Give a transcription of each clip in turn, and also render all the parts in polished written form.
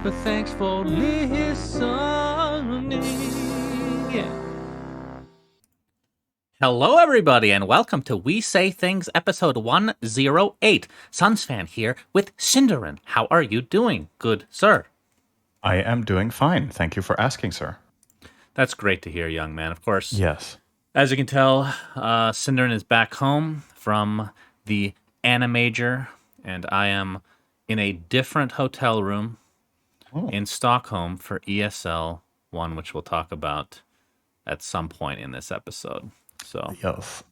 but thanks for listening. Yeah. Hello, everybody, and welcome to We Say Things, episode 108. SUNSfan here with Cinderin. How are you doing, good sir? I am doing fine. Thank you for asking, sir. That's great to hear, young man. Of course, Yes. as you can tell, Cinderin is back home from the AniMajor, and I am in a different hotel room in Stockholm for ESL One, which we'll talk about at some point in this episode. So, Yes.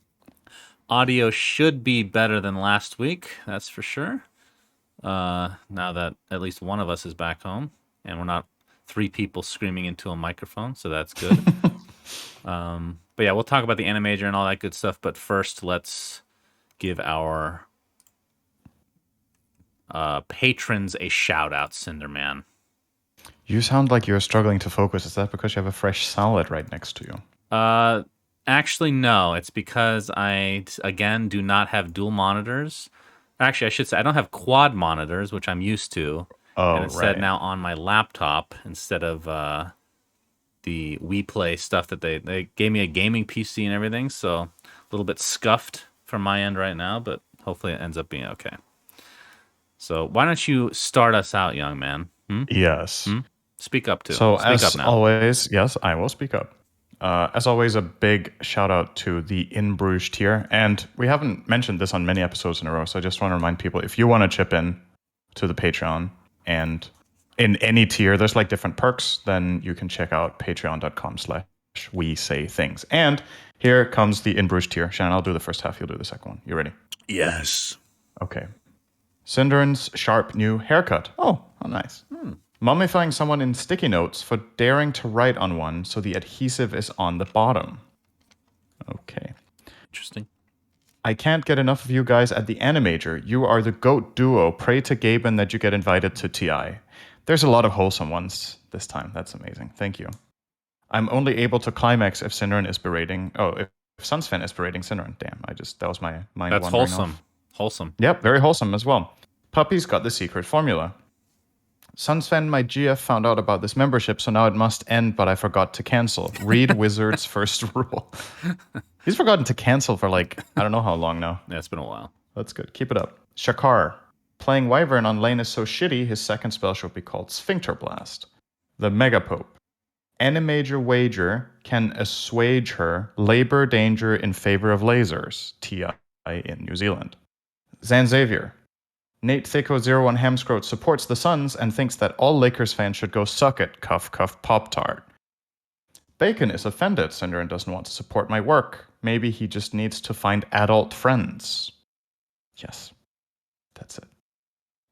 audio should be better than last week, that's for sure. Now that at least one of us is back home, and we're not three people screaming into a microphone, so that's good. But yeah, we'll talk about the AniMajor and all that good stuff. But first, let's give our patrons a shout out, Cinderman. You sound like you're struggling to focus. Is that because you have a fresh salad right next to you? Actually, no. It's because I, again, do not have dual monitors. Actually, I should say I don't have quad monitors, which I'm used to. Oh, And instead, right. now on my laptop, instead of the Wii Play stuff that they gave me a gaming PC and everything. So a little bit scuffed from my end right now, but hopefully it ends up being okay. So why don't you start us out, young man? Yes. Speak up too. So, Speak up as now. always, yes, I will speak up. As always, a big shout out to the In Bruges tier. And we haven't mentioned this on many episodes in a row, so I just want to remind people, if you want to chip in to the Patreon and in any tier, there's like different perks, then you can check out patreon.com/we say things. And here comes the In Bruges tier. Shannon, I'll do the first half. You'll do the second one. You ready? Yes. Okay. Cinderin's sharp new haircut. Oh, nice. Mummifying someone in sticky notes for daring to write on one so the adhesive is on the bottom. Okay. Interesting. I can't get enough of you guys at the AniMajor. You are the GOAT duo. Pray to Gaben that you get invited to TI. There's a lot of wholesome ones this time. That's amazing. Thank you. I'm only able to climax if Cinderin is berating. Oh, if SUNSfan is berating Cinderin. Damn, that was my mind That's wandering wholesome. off. Wholesome. Yep, very wholesome as well. Puppy's got the secret formula. SUNSfan, my GF, found out about this membership, so now it must end, but I forgot to cancel. Read Wizard's first rule. He's forgotten to cancel for I don't know how long now. Yeah, it's been a while. That's good. Keep it up. Shakar. Playing Wyvern on lane is so shitty, his second spell should be called Sphincter Blast. The Megapope. AniMajor wager can assuage her labor danger in favor of lasers. TI in New Zealand. Zanxavier. Nate Thicko01 Hamscroat supports the Suns and thinks that all Lakers fans should go suck it, cuff cuff Pop-Tart. Bacon is offended Cinderin doesn't want to support my work. Maybe he just needs to find adult friends. Yes, that's it.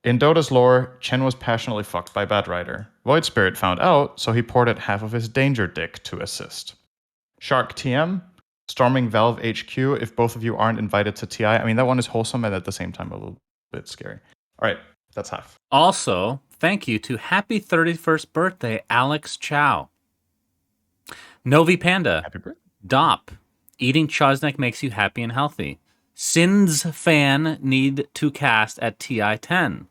In Dota's lore, Chen was passionately fucked by Batrider. Void Spirit found out, so he ported half of his danger dick to assist. Shark TM, storming Valve HQ if both of you aren't invited to TI. I mean, that one is wholesome and at the same time a little bit scary. All right, that's half. Also, thank you to happy 31st birthday, Alex Chow. Novi Panda. Happy birthday. Dop. Eating Chosnek makes you happy and healthy. SUNSfan need to cast at TI10.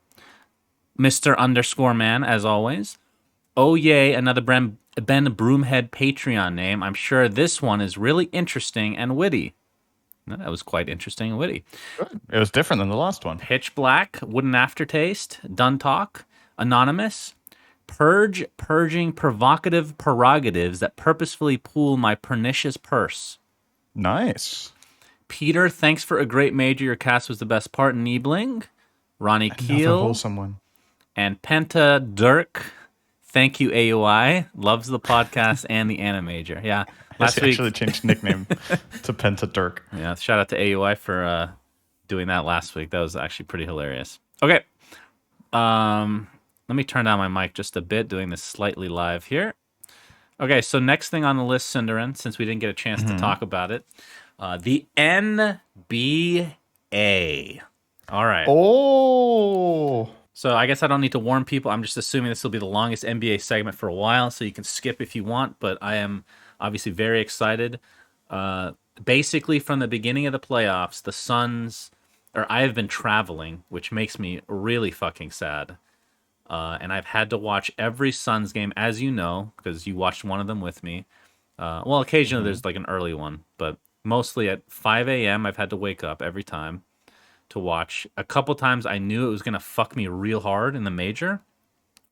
Mr. _man, as always. Oh yay, another Ben Broomhead Patreon name. I'm sure this one is really interesting and witty. That was quite interesting and witty. Good. It was different than the last one. Pitch Black, Wooden Aftertaste, Dun Talk, Anonymous, purging provocative prerogatives that purposefully pool my pernicious purse. Nice. Peter, thanks for a great major. Your cast was the best part. Niebling, Ronnie Another Keel, wholesome one. and Penta Dirk. Thank you, AUI. Loves the podcast and the AniMajor. Yeah. Last week actually changed nickname to Penta Dirk. Yeah, shout out to AUI for doing that last week. That was actually pretty hilarious. Okay. Let me turn down my mic just a bit, doing this slightly live here. Okay, so next thing on the list, Cinderin, since we didn't get a chance to talk about it, the NBA. All right. Oh. So I guess I don't need to warn people. I'm just assuming this will be the longest NBA segment for a while, so you can skip if you want, but I am obviously very excited. Basically, from the beginning of the playoffs, the Suns, or I have been traveling, which makes me really fucking sad. And I've had to watch every Suns game, as you know, because you watched one of them with me. Well, occasionally Hmm. there's like an early one, but mostly at 5 a.m. I've had to wake up every time to watch. A couple times I knew it was gonna fuck me real hard in the major,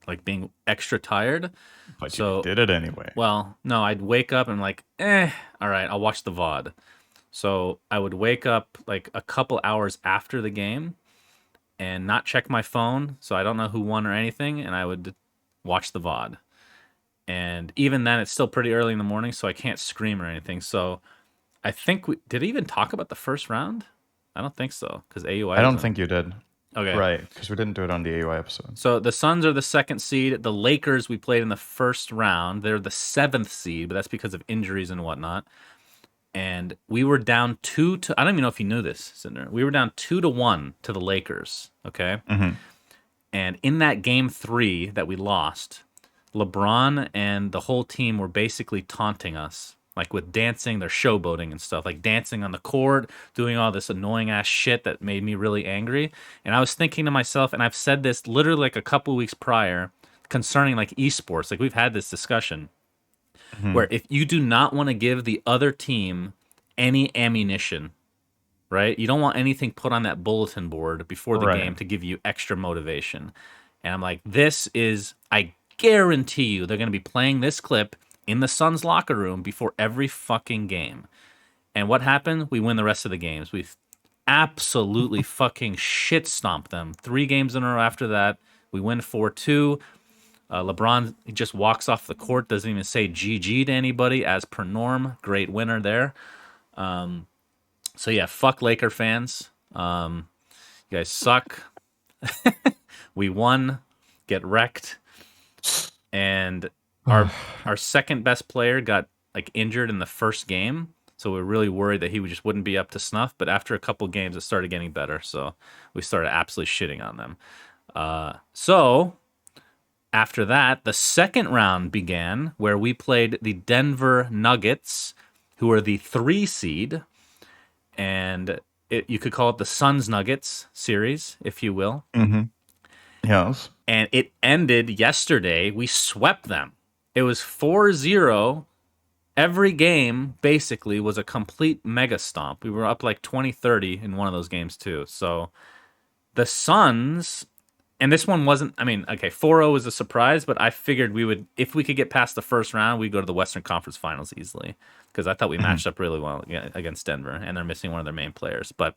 like being extra tired. But you So, did it anyway. well, no, I'd wake up and like, all right, I'll watch the VOD. So I would wake up like a couple hours after the game and not check my phone, so I don't know who won or anything, and I would watch the VOD. And even then, it's still pretty early in the morning, so I can't scream or anything. So I think we did I even talk about the first round? I don't think so, because AUI I was don't in. think you did. Okay. Right, because we didn't do it on the AUI episode. So the Suns are the second seed. The Lakers we played in the first round. They're the seventh seed, but that's because of injuries and whatnot. And we were down two to I don't even know if you knew this, Cinder. We were down 2-1 to the Lakers. Okay. Hmm. And in that game three that we lost, LeBron and the whole team were basically taunting us, like with dancing, they're showboating and stuff, like dancing on the court, doing all this annoying ass shit that made me really angry. And I was thinking to myself, and I've said this literally like a couple weeks prior concerning like esports, like we've had this discussion Hmm. where if you do not want to give the other team any ammunition, right? You don't want anything put on that bulletin board before the Right. game to give you extra motivation. And I'm like, I guarantee you they're going to be playing this clip in the Suns locker room before every fucking game. And what happened? We win the rest of the games. We absolutely fucking shit stomped them. 3 games in a row after that. We win 4-2. LeBron just walks off the court, doesn't even say GG to anybody, as per norm. Great winner there. So yeah, fuck Laker fans. You guys suck. We won. Get wrecked. And our second best player got like injured in the first game, so we are really worried that he just wouldn't be up to snuff. But after a couple games, it started getting better, so we started absolutely shitting on them. So after that, the second round began where we played the Denver Nuggets, who are the 3 seed, and you could call it the Suns Nuggets series, if you will. Hmm. Yes. And it ended yesterday. We swept them. It was 4-0. Every game basically was a complete mega stomp. We were up like 20-30 in one of those games too. So the Suns, and this one wasn't, I mean, okay, 4-0 was a surprise, but I figured we would, if we could get past the first round, we'd go to the Western Conference Finals easily because I thought we Hmm. matched up really well against Denver, and they're missing one of their main players. But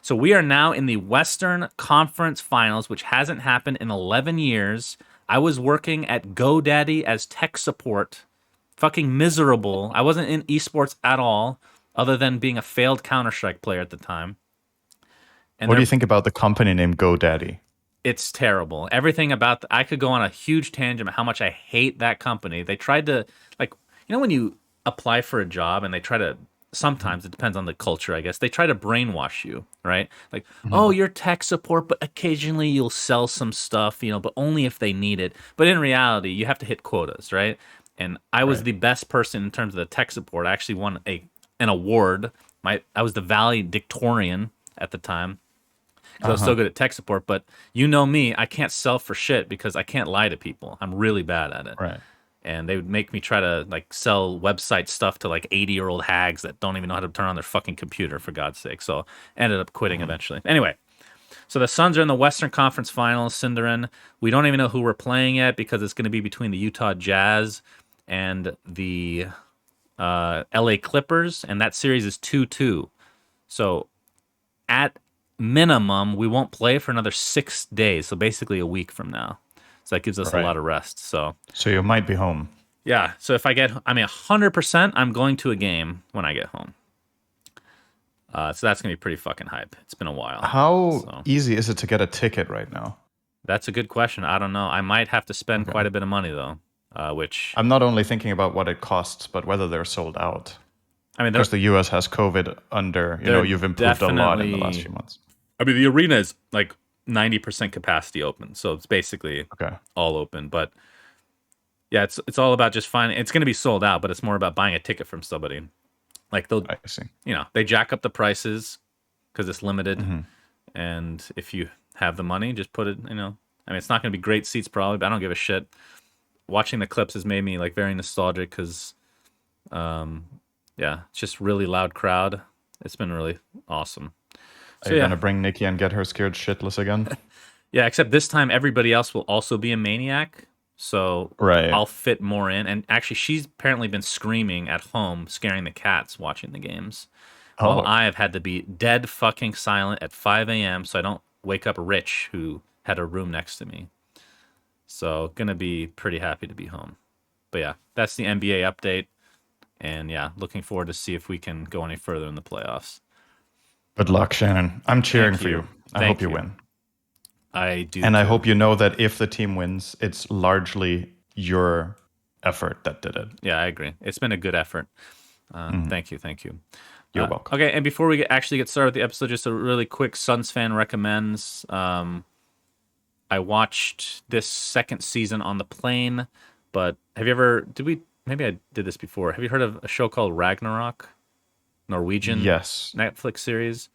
so we are now in the Western Conference Finals, which hasn't happened in 11 years. I was working at GoDaddy as tech support. Fucking miserable. I wasn't in esports at all, other than being a failed Counter-Strike player at the time. And What do you think about the company named GoDaddy? it's terrible. Everything about I could go on a huge tangent about how much I hate that company. They tried to like when you apply for a job and they try to sometimes it depends on the culture, I guess. They try to brainwash you, right? Like, Hmm. "Oh, you're tech support, but occasionally you'll sell some stuff, but only if they need it." But in reality, you have to hit quotas, right? And I was Right. the best person in terms of the tech support. I actually won an award. I was the valedictorian at the time because I Uh was so huh. good at tech support. But you know me, I can't sell for shit because I can't lie to people. I'm really bad at it. Right. And they would make me try to like sell website stuff to like 80-year-old hags that don't even know how to turn on their fucking computer, for God's sake. So ended up quitting Hmm. eventually. Anyway, so the Suns are in the Western Conference Finals, Cinderin. We don't even know who we're playing yet because it's going to be between the Utah Jazz and the LA Clippers, and that series is 2-2. So at minimum, we won't play for another 6 days. So basically a week from now. So that gives us a Right. lot of rest. So So you might be home. yeah. So if 100%, I'm going to a game when I get home. So that's going to be pretty fucking hype. It's been a while. How So easy is it to get a ticket right now? that's a good question. I don't know. I might have to spend Okay. quite a bit of money though, which, I'm not only thinking about what it costs, but whether they're sold out. I mean, Because the US has COVID under, they're you've improved a lot in the last definitely, few months. the arena is like 90% capacity open. So it's basically Okay. all open. But yeah, it's all about just finding, it's going to be sold out, but it's more about buying a ticket from somebody. Like I see. they jack up the prices because it's limited. Hmm. And if you have the money, just put it, I mean, it's not going to be great seats probably, but I don't give a shit. Watching the clips has made me like very nostalgic because, yeah, it's just really loud crowd. It's been really awesome. Are So you yeah, gonna bring Nikki and get her scared shitless again? yeah. Except this time, everybody else will also be a maniac, so Right. I'll fit more in. And actually, she's apparently been screaming at home, scaring the cats watching the games, while Oh, I have had to be dead fucking silent at 5 a.m. so I don't wake up Rich, who had a room next to me. So gonna be pretty happy to be home. But yeah, that's the NBA update. And yeah, looking forward to see if we can go any further in the playoffs. good luck, Shannon. I'm cheering Thank for you. you. I hope Thank you you. win. I do And I too. hope you know that if the team wins, it's largely your effort that did it. Yeah, I agree. It's been a good effort. Mhm. Thank you. Thank you. You're welcome. Okay, and before we actually get started with the episode, just a really quick Suns fan recommends. I watched this second season on the plane, but have you ever, did we, maybe I did this before. Have you heard of a show called Ragnarok? Norwegian Yes, Netflix series?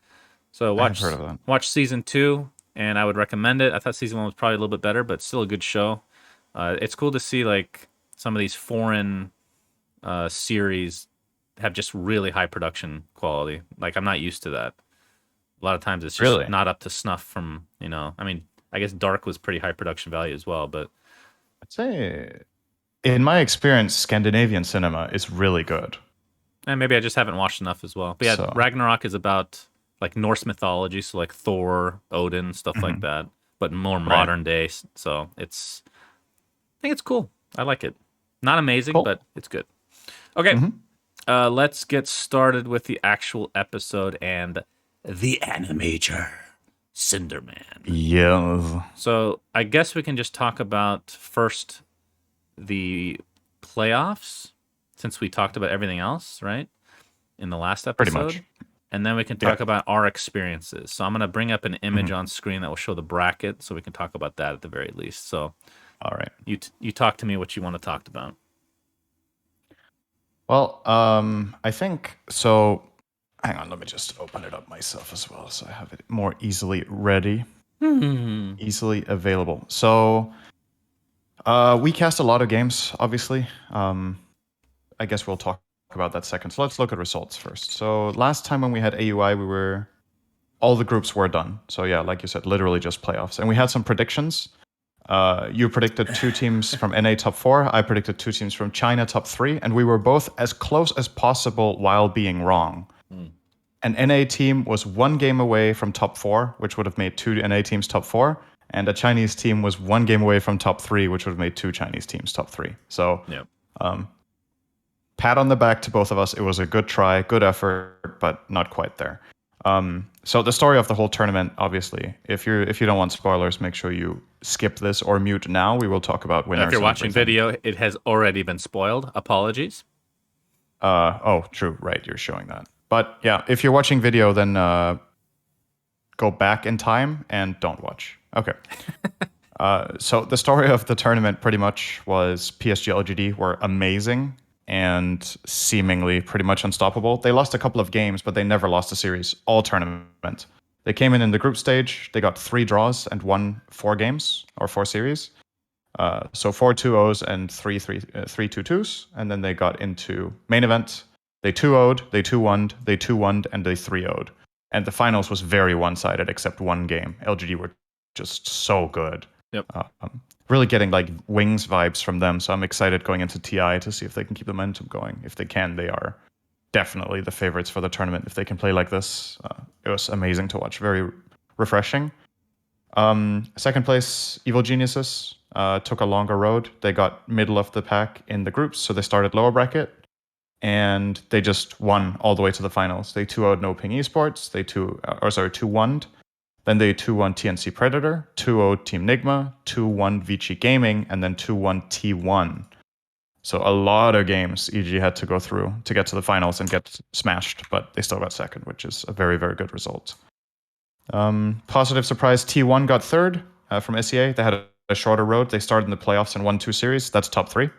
So I have heard of that. watch season two, and I would recommend it. I thought season one was probably a little bit better, but still a good show. It's cool to see like some of these foreign series have just really high production quality. Like I'm not used to that. A lot of times it's just Really? not up to snuff from, I mean, I guess Dark was pretty high production value as well, but I'd say, in my experience, Scandinavian cinema is really good. and maybe I just haven't watched enough as well. But yeah, So, Ragnarok is about like Norse mythology, so like Thor, Odin, stuff like mhm, that, but more right. modern day. So I think it's cool. I like it. Not amazing, Cool. but it's good. Okay, Hmm. let's get started with the actual episode and the AniMajor Cinderman. Yes. So I guess we can just talk about first the playoffs, since we talked about everything else, right? In the last Pretty much. episode. And then we can Yeah. talk about our experiences. So I'm going to bring up an image Hmm. on screen that will show the bracket so we can talk about that at the very least. So All right. you talk to me what you want to talk about. Well, I think so. Hang on, let me just open it up myself as well so I have it more easily ready, Hmm. easily available. So, we cast a lot of games, obviously. I guess we'll talk about that second. So let's look at results first. So last time when we had AUI, all the groups were done. So yeah, like you said, literally just playoffs. And we had some predictions. You predicted two teams from NA top four. I predicted two teams from China top three, and we were both as close as possible while being wrong. Hmm. An NA team was one game away from top four, which would have made two NA teams top four, and a Chinese team was one game away from top three, which would have made two Chinese teams top three. So, Yep. pat on the back to both of us. It was a good try, good effort, but not quite there. So the story of the whole tournament, obviously, if you don't want spoilers, make sure you skip this or mute now. We will talk about If winners you're and watching everything. video, it has already been spoiled. Apologies. Oh, true, right, you're showing that. But yeah, if you're watching video, then go back in time and don't watch. Okay. So the story of the tournament pretty much was PSG LGD were amazing and seemingly pretty much unstoppable. They lost a couple of games, but they never lost a series all tournament. They came in the group stage. They got 3 draws and won 4 games or 4 series. So 4 2-0s and 3 2-2s. And then they got into main event. They 2-0'd, they 2-1'd, they 2-1'd, and they 3-0'd. And the finals was very one-sided except one game. LGD were just so good. Yep. Really getting like Wings vibes from them. So I'm excited going into TI to see if they can keep the momentum going. If they can, they are definitely the favorites for the tournament. If they can play like this, it was amazing to watch. Very refreshing. Second place, Evil Geniuses took a longer road. They got middle of the pack in the groups, so they started lower bracket, and they just won all the way to the finals. They 2-0'd No Ping Esports. They 2-1'd. Then they 2-1 TNC Predator, 2-0 Team Nigma, 2-1 Vici Gaming, and then 2-1 T1. So a lot of games EG had to go through to get to the finals and get smashed, but they still got second, which is a very, very good result. Positive surprise, T1 got third from SEA. They had a shorter road. They started in the playoffs and won 2 series. That's top 3.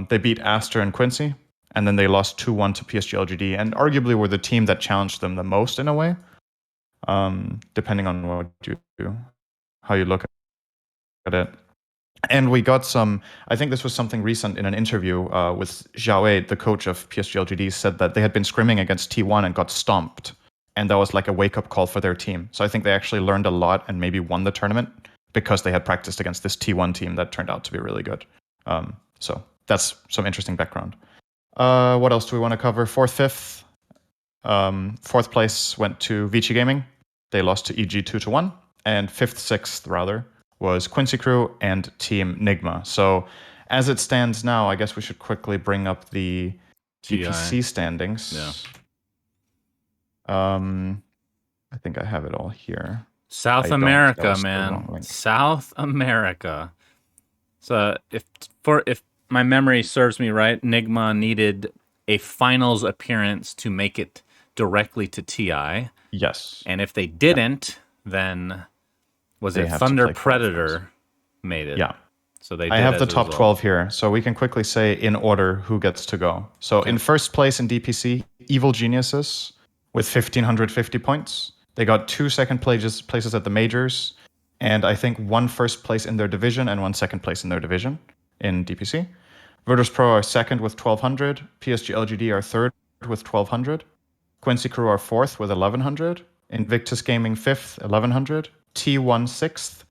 They beat Aster and Quincy, and then they lost 2-1 to PSG LGD, and arguably were the team that challenged them the most in a way, depending on what you do, how you look at it. And we got some, I think this was something recent in an interview with Zhao Wei, the coach of PSG LGD, said that they had been scrimming against T1 and got stomped. And that was like a wake up call for their team. So I think they actually learned a lot and maybe won the tournament because they had practiced against this T1 team that turned out to be really good. So that's some interesting background. What else do we want to cover? Fourth, fifth. Fourth place went to Vici Gaming. They lost to EG 2-1. And fifth, sixth, rather, was Quincy Crew and Team Nigma. So as it stands now, I guess we should quickly bring up the DPC standings. Yeah. I think I have it all here. South America, man. South America. So if my memory serves me right, Nigma needed a finals appearance to make it directly to TI. Yes. And if they didn't, then was it Thunder Predator made it? Yeah. So they. I have the top 12 here, so we can quickly say in order who gets to go. So in first place in DPC, Evil Geniuses with 1,550 points. They got 2 second places at the majors, and I think 1 first place in their division and 1 second place in their division in DPC. Virtus Pro are second with 1,200. PSG LGD are third with 1,200. Quincy Crew are fourth with 1,100. Invictus Gaming fifth, 1,100. T1 sixth.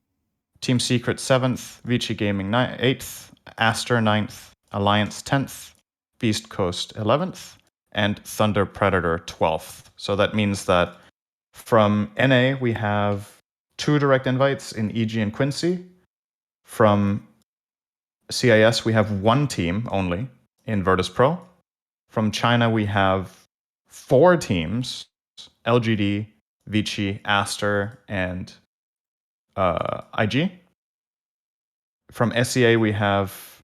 Team Secret 7th, Vici Gaming 8th, Aster 9th, Alliance 10th, Beast Coast 11th, and Thunder Predator 12th. So that means that from NA, we have 2 direct invites in EG and Quincy. From CIS, we have 1 team only in Virtus Pro. From China, we have 4 teams, LGD, Vici, Aster, and IG. From SEA, we have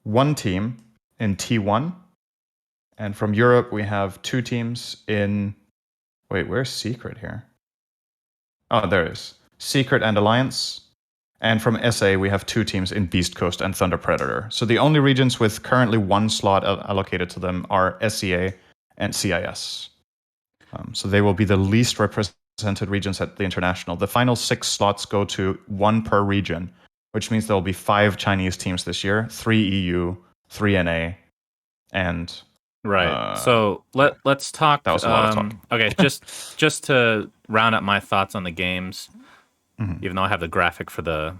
1 team in T1. And from Europe, we have 2 teams in... Wait, where's Secret here? Oh, there it is. Secret and Alliance. And from SA, we have 2 teams in Beast Coast and Thunder Predator. So the only regions with currently 1 slot allocated to them are SEA and CIS. So they will be the least represented regions at the international. The final 6 slots go to 1 per region, which means there will be 5 Chinese teams this year, 3 EU, 3 NA, and... Right. So let's talk. That was a lot of talk. Okay, just to round up my thoughts on the games, even though I have the graphic for the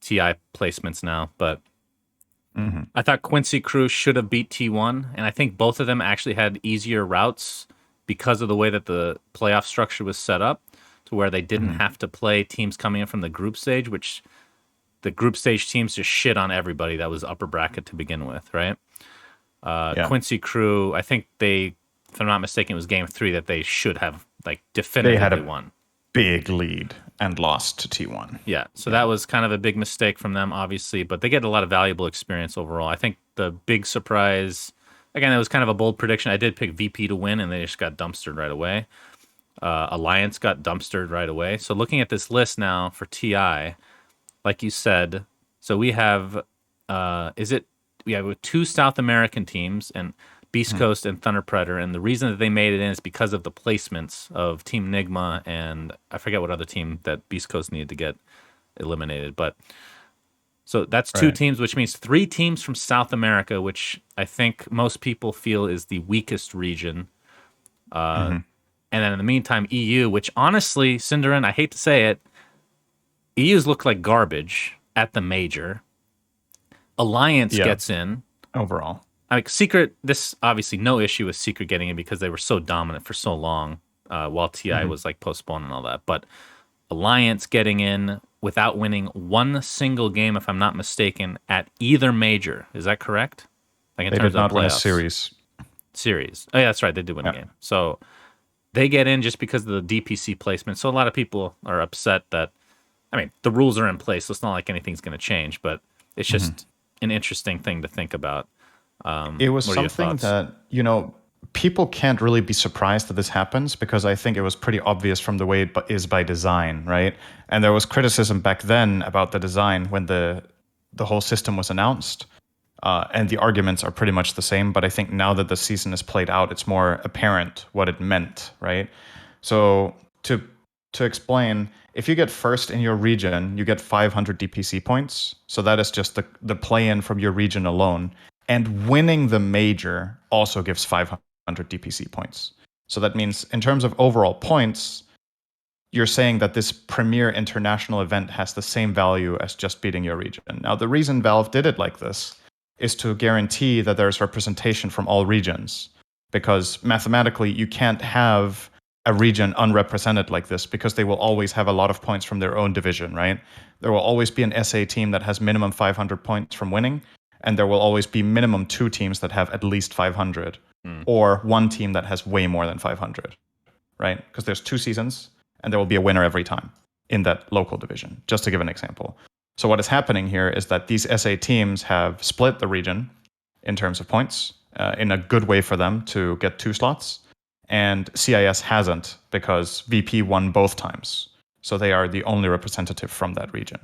TI placements now, but I thought Quincy Crew should have beat T1, and I think both of them actually had easier routes because of the way that the playoff structure was set up, to where they didn't have to play teams coming in from the group stage, which the group stage teams just shit on everybody that was upper bracket to begin with, right? Quincy Crew, I think they, if I'm not mistaken, it was game 3 that they should have like definitively won. Big lead and lost to T1. Yeah, so that was kind of a big mistake from them, obviously, but they get a lot of valuable experience overall. I think the big surprise, again, it was kind of a bold prediction. I did pick VP to win, and they just got dumpstered right away. Alliance got dumpstered right away. So looking at this list now for TI, like you said, so we have, we have 2 South American teams, and Beast Coast and Thunder Predator, and the reason that they made it in is because of the placements of Team Nigma and I forget what other team that Beast Coast needed to get eliminated. But so that's 2 teams, which means 3 teams from South America, which I think most people feel is the weakest region. And then in the meantime, EU, which honestly, Cinderin, I hate to say it, EU's look like garbage at the major. Alliance gets in overall. I mean, Secret, this obviously no issue with Secret getting in because they were so dominant for so long while TI was like postponed and all that. But Alliance getting in without winning 1 single game, if I'm not mistaken, at either major. Is that correct? Like in they terms did not of win a series. Oh, yeah, that's right. They did win a game. So they get in just because of the DPC placement. So a lot of people are upset that, I mean, the rules are in place, so it's not like anything's going to change, but it's just an interesting thing to think about. It was something that, people can't really be surprised that this happens because I think it was pretty obvious from the way it is by design, right? And there was criticism back then about the design when the whole system was announced. And the arguments are pretty much the same, but I think now that the season is played out, it's more apparent what it meant, right? So to to explain, if you get first in your region, you get 500 DPC points. So that is just the play-in from your region alone. And winning the major also gives 500 DPC points. So that means in terms of overall points, you're saying that this premier international event has the same value as just beating your region. Now, the reason Valve did it like this is to guarantee that there's representation from all regions. Because mathematically, you can't have a region unrepresented like this because they will always have a lot of points from their own division, right? There will always be an SA team that has minimum 500 points from winning, and there will always be minimum 2 teams that have at least 500, or 1 team that has way more than 500, right? Because there's 2 seasons, and there will be a winner every time in that local division, just to give an example. So what is happening here is that these SA teams have split the region in terms of points in a good way for them to get 2 slots, and CIS hasn't because VP won both times. So they are the only representative from that region.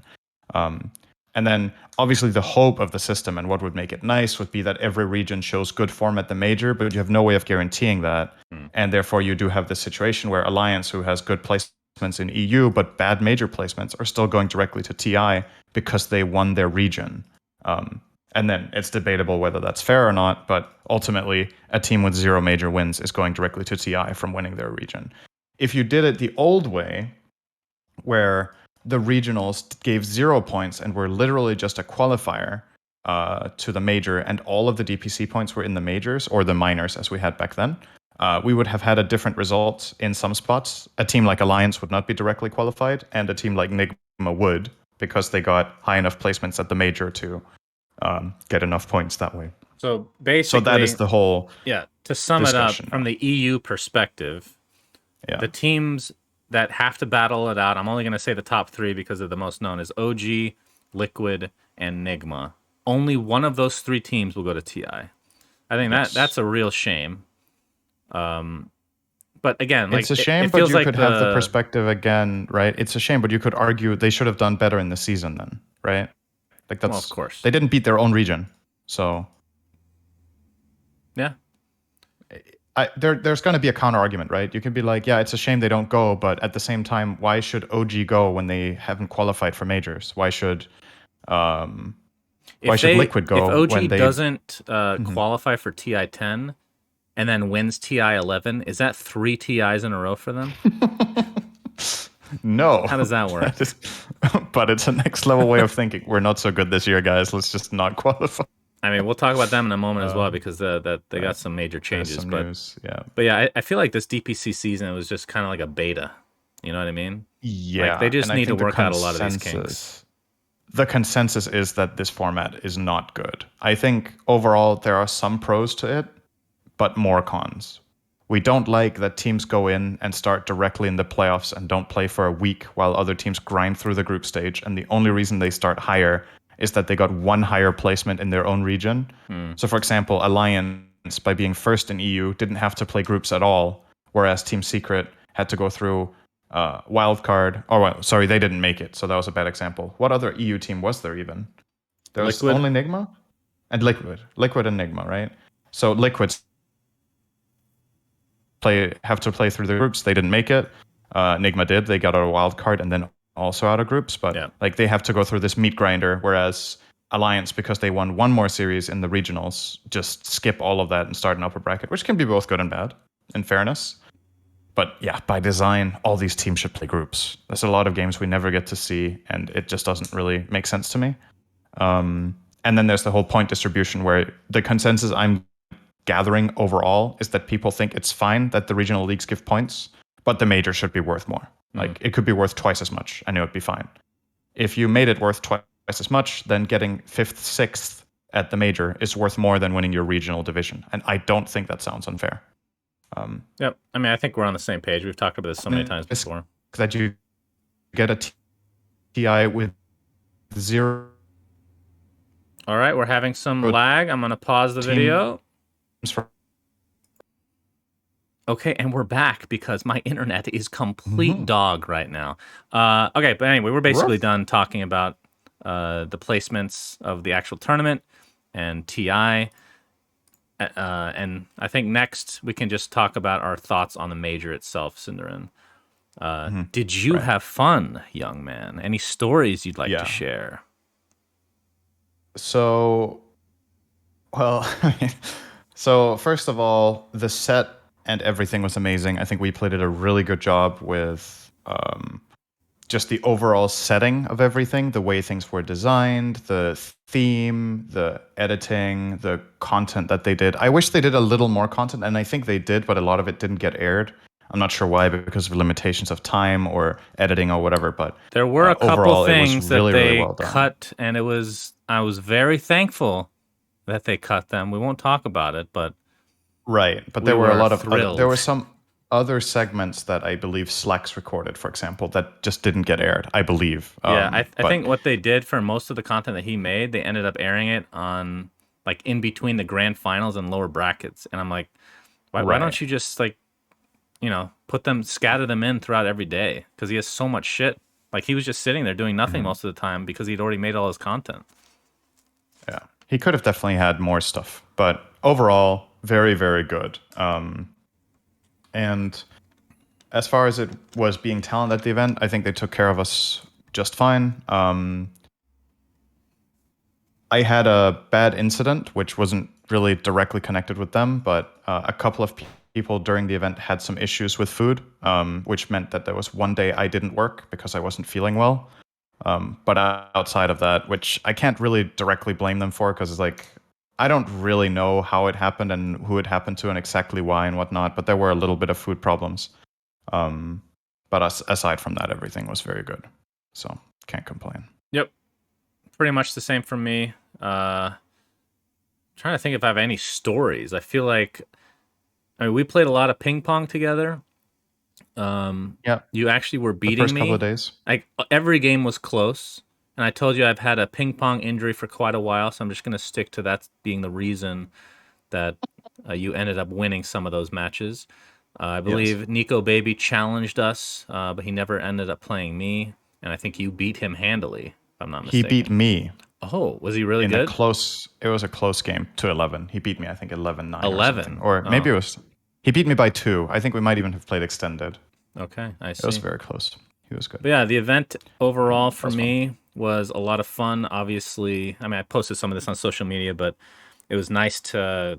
And then obviously the hope of the system and what would make it nice would be that every region shows good form at the major, but you have no way of guaranteeing that. And therefore you do have this situation where Alliance, who has good placements in EU but bad major placements, are still going directly to TI because they won their region. And then it's debatable whether that's fair or not, but ultimately a team with 0 major wins is going directly to TI from winning their region. If you did it the old way, where the regionals gave 0 points and were literally just a qualifier to the major, and all of the DPC points were in the majors or the minors as we had back then, we would have had a different result in some spots. A team like Alliance would not be directly qualified, and a team like Nigma would, because they got high enough placements at the major to get enough points that way. So basically, so that is the whole to sum it up from now. the EU perspective, the teams that have to battle it out, I'm only going to say the top 3 because they're the most known, is OG, Liquid, and Nigma. Only one of those 3 teams will go to TI. I think that's a real shame. But again, like, it's a shame, it but feels you like could have the perspective again, right? It's a shame, but you could argue they should have done better in the season then, right? Like, that's, well, of course. They didn't beat their own region, so yeah. There's going to be a counter argument, right? You can be like, yeah, it's a shame they don't go, but at the same time, why should OG go when they haven't qualified for majors? Why should Liquid go if OG when they doesn't qualify for TI 10 and then wins TI 11? Is that 3 TIs in a row for them? No. How does that work? But it's a next level way of thinking. We're not so good this year, guys. Let's just not qualify. I mean, we'll talk about them in a moment as well, because they got some major changes. Some news, yeah. But yeah, I feel like this DPC season was just kind of like a beta. You know what I mean? Yeah. Like, they just need to work out a lot of these kinks. The consensus is that this format is not good. I think overall there are some pros to it, but more cons. We don't like that teams go in and start directly in the playoffs and don't play for a week while other teams grind through the group stage. And the only reason they start higher is that they got 1 higher placement in their own region. So, for example, Alliance, by being first in EU, didn't have to play groups at all, whereas Team Secret had to go through wildcard. Oh, well, sorry, they didn't make it, so that was a bad example. What other EU team was there even? There was Liquid. only Nigma? And Liquid. Liquid and Nigma, right? So Liquid have to play through the groups. They didn't make it. Nigma did. They got out a wild card and then also out of groups. But like, they have to go through this meat grinder, whereas Alliance, because they won 1 more series in the regionals, just skip all of that and start an upper bracket, which can be both good and bad, in fairness. But yeah, by design, all these teams should play groups. There's a lot of games we never get to see, and it just doesn't really make sense to me. And then there's the whole point distribution, where the consensus I'm gathering overall is that people think it's fine that the regional leagues give points, but the major should be worth more. Like, it could be worth twice as much. I know it'd be fine. If you made it worth twice as much, then getting 5th, 6th at the major is worth more than winning your regional division. And I don't think that sounds unfair. Yep. I mean, I think we're on the same page. We've talked about this so many times before. That you get a TI with 0. All right, we're having some lag. I'm going to pause the video. Okay, and we're back because my internet is complete dog right now. Okay, but anyway, we're basically done talking about the placements of the actual tournament and TI. And I think next we can just talk about our thoughts on the major itself, Cinderin. Did you Right. have fun, young man? Any stories you'd like to Yeah. share? So, well, so first of all, the set and everything was amazing. I think we played it a really good job with just the overall setting of everything, the way things were designed, the theme, the editing, the content that they did. I wish they did a little more content, and I think they did, but a lot of it didn't get aired. I'm not sure why, because of limitations of time or editing or whatever, but There were a couple overall, it was things that really, really they well done. cut, and I was very thankful that they cut them. We won't talk about it, but Right, but we there were a were lot of there were thrilled. some other segments that I believe Slacks recorded, for example, that just didn't get aired. I believe, Yeah, I but think what they did for most of the content that he made, they ended up airing it on like in between the grand finals and lower brackets. And I'm like, why right. don't you just like, put them, scatter them in throughout every day? Because he has so much shit. Like he was just sitting there doing nothing Mhm. most of the time because he'd already made all his content. Yeah, he could have definitely had more stuff, but overall, very, very good. And as far as it was being talent at the event, I think they took care of us just fine. I had a bad incident, which wasn't really directly connected with them, but a couple of people during the event had some issues with food, which meant that there was one day I didn't work because I wasn't feeling well. But outside of that, which I can't really directly blame them for, because it's like I don't really know how it happened and who it happened to and exactly why and whatnot. But there were a little bit of food problems. Um, but aside from that, everything was very good. So can't complain. Yep, pretty much the same for me. Trying to think if I have any stories. I feel like we played a lot of ping pong together. Yeah, You actually were the beating first couple of me. days. Like every game was close, and I told you I've had a ping pong injury for quite a while, so I'm just gonna stick to that being the reason that you ended up winning some of those matches. I Yes, believe Nico Baby challenged us, but he never ended up playing me, and I think you beat him handily, if I'm not he beat mistaken. me Oh, was he really in a good? close. It was a close game to 11. He beat me, I think 11-9 or something, 11. or maybe Oh, it was. He beat me by 2. I think we might even have played extended. okay, I It was see. very close. He was good. But yeah, the event That overall for was fun. me was a lot of fun. Obviously, I mean, I posted some of this on social media, but it was nice to,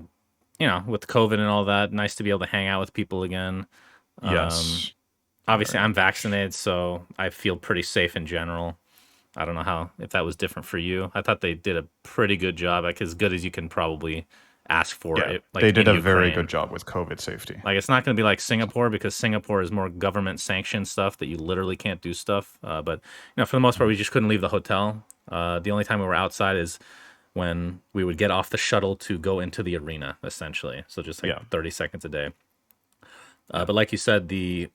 with COVID and all that, nice to be able to hang out with people again. Um, Yes, Obviously, very I'm much. vaccinated, so I feel pretty safe in general. I don't know if that was different for you. I thought they did a pretty good job, like as good as you can probably ask for Yeah, it, they like did in a very good Ukraine. job with COVID safety. Like it's not going to be like So, Singapore because Singapore is more government sanctioned stuff that you literally can't do stuff. But for the most part, mhm. we just couldn't leave the hotel. The only time we were outside is when we would get off the shuttle to go into the arena, essentially. So just like Yeah, 30 seconds a day. yeah, But like you said, the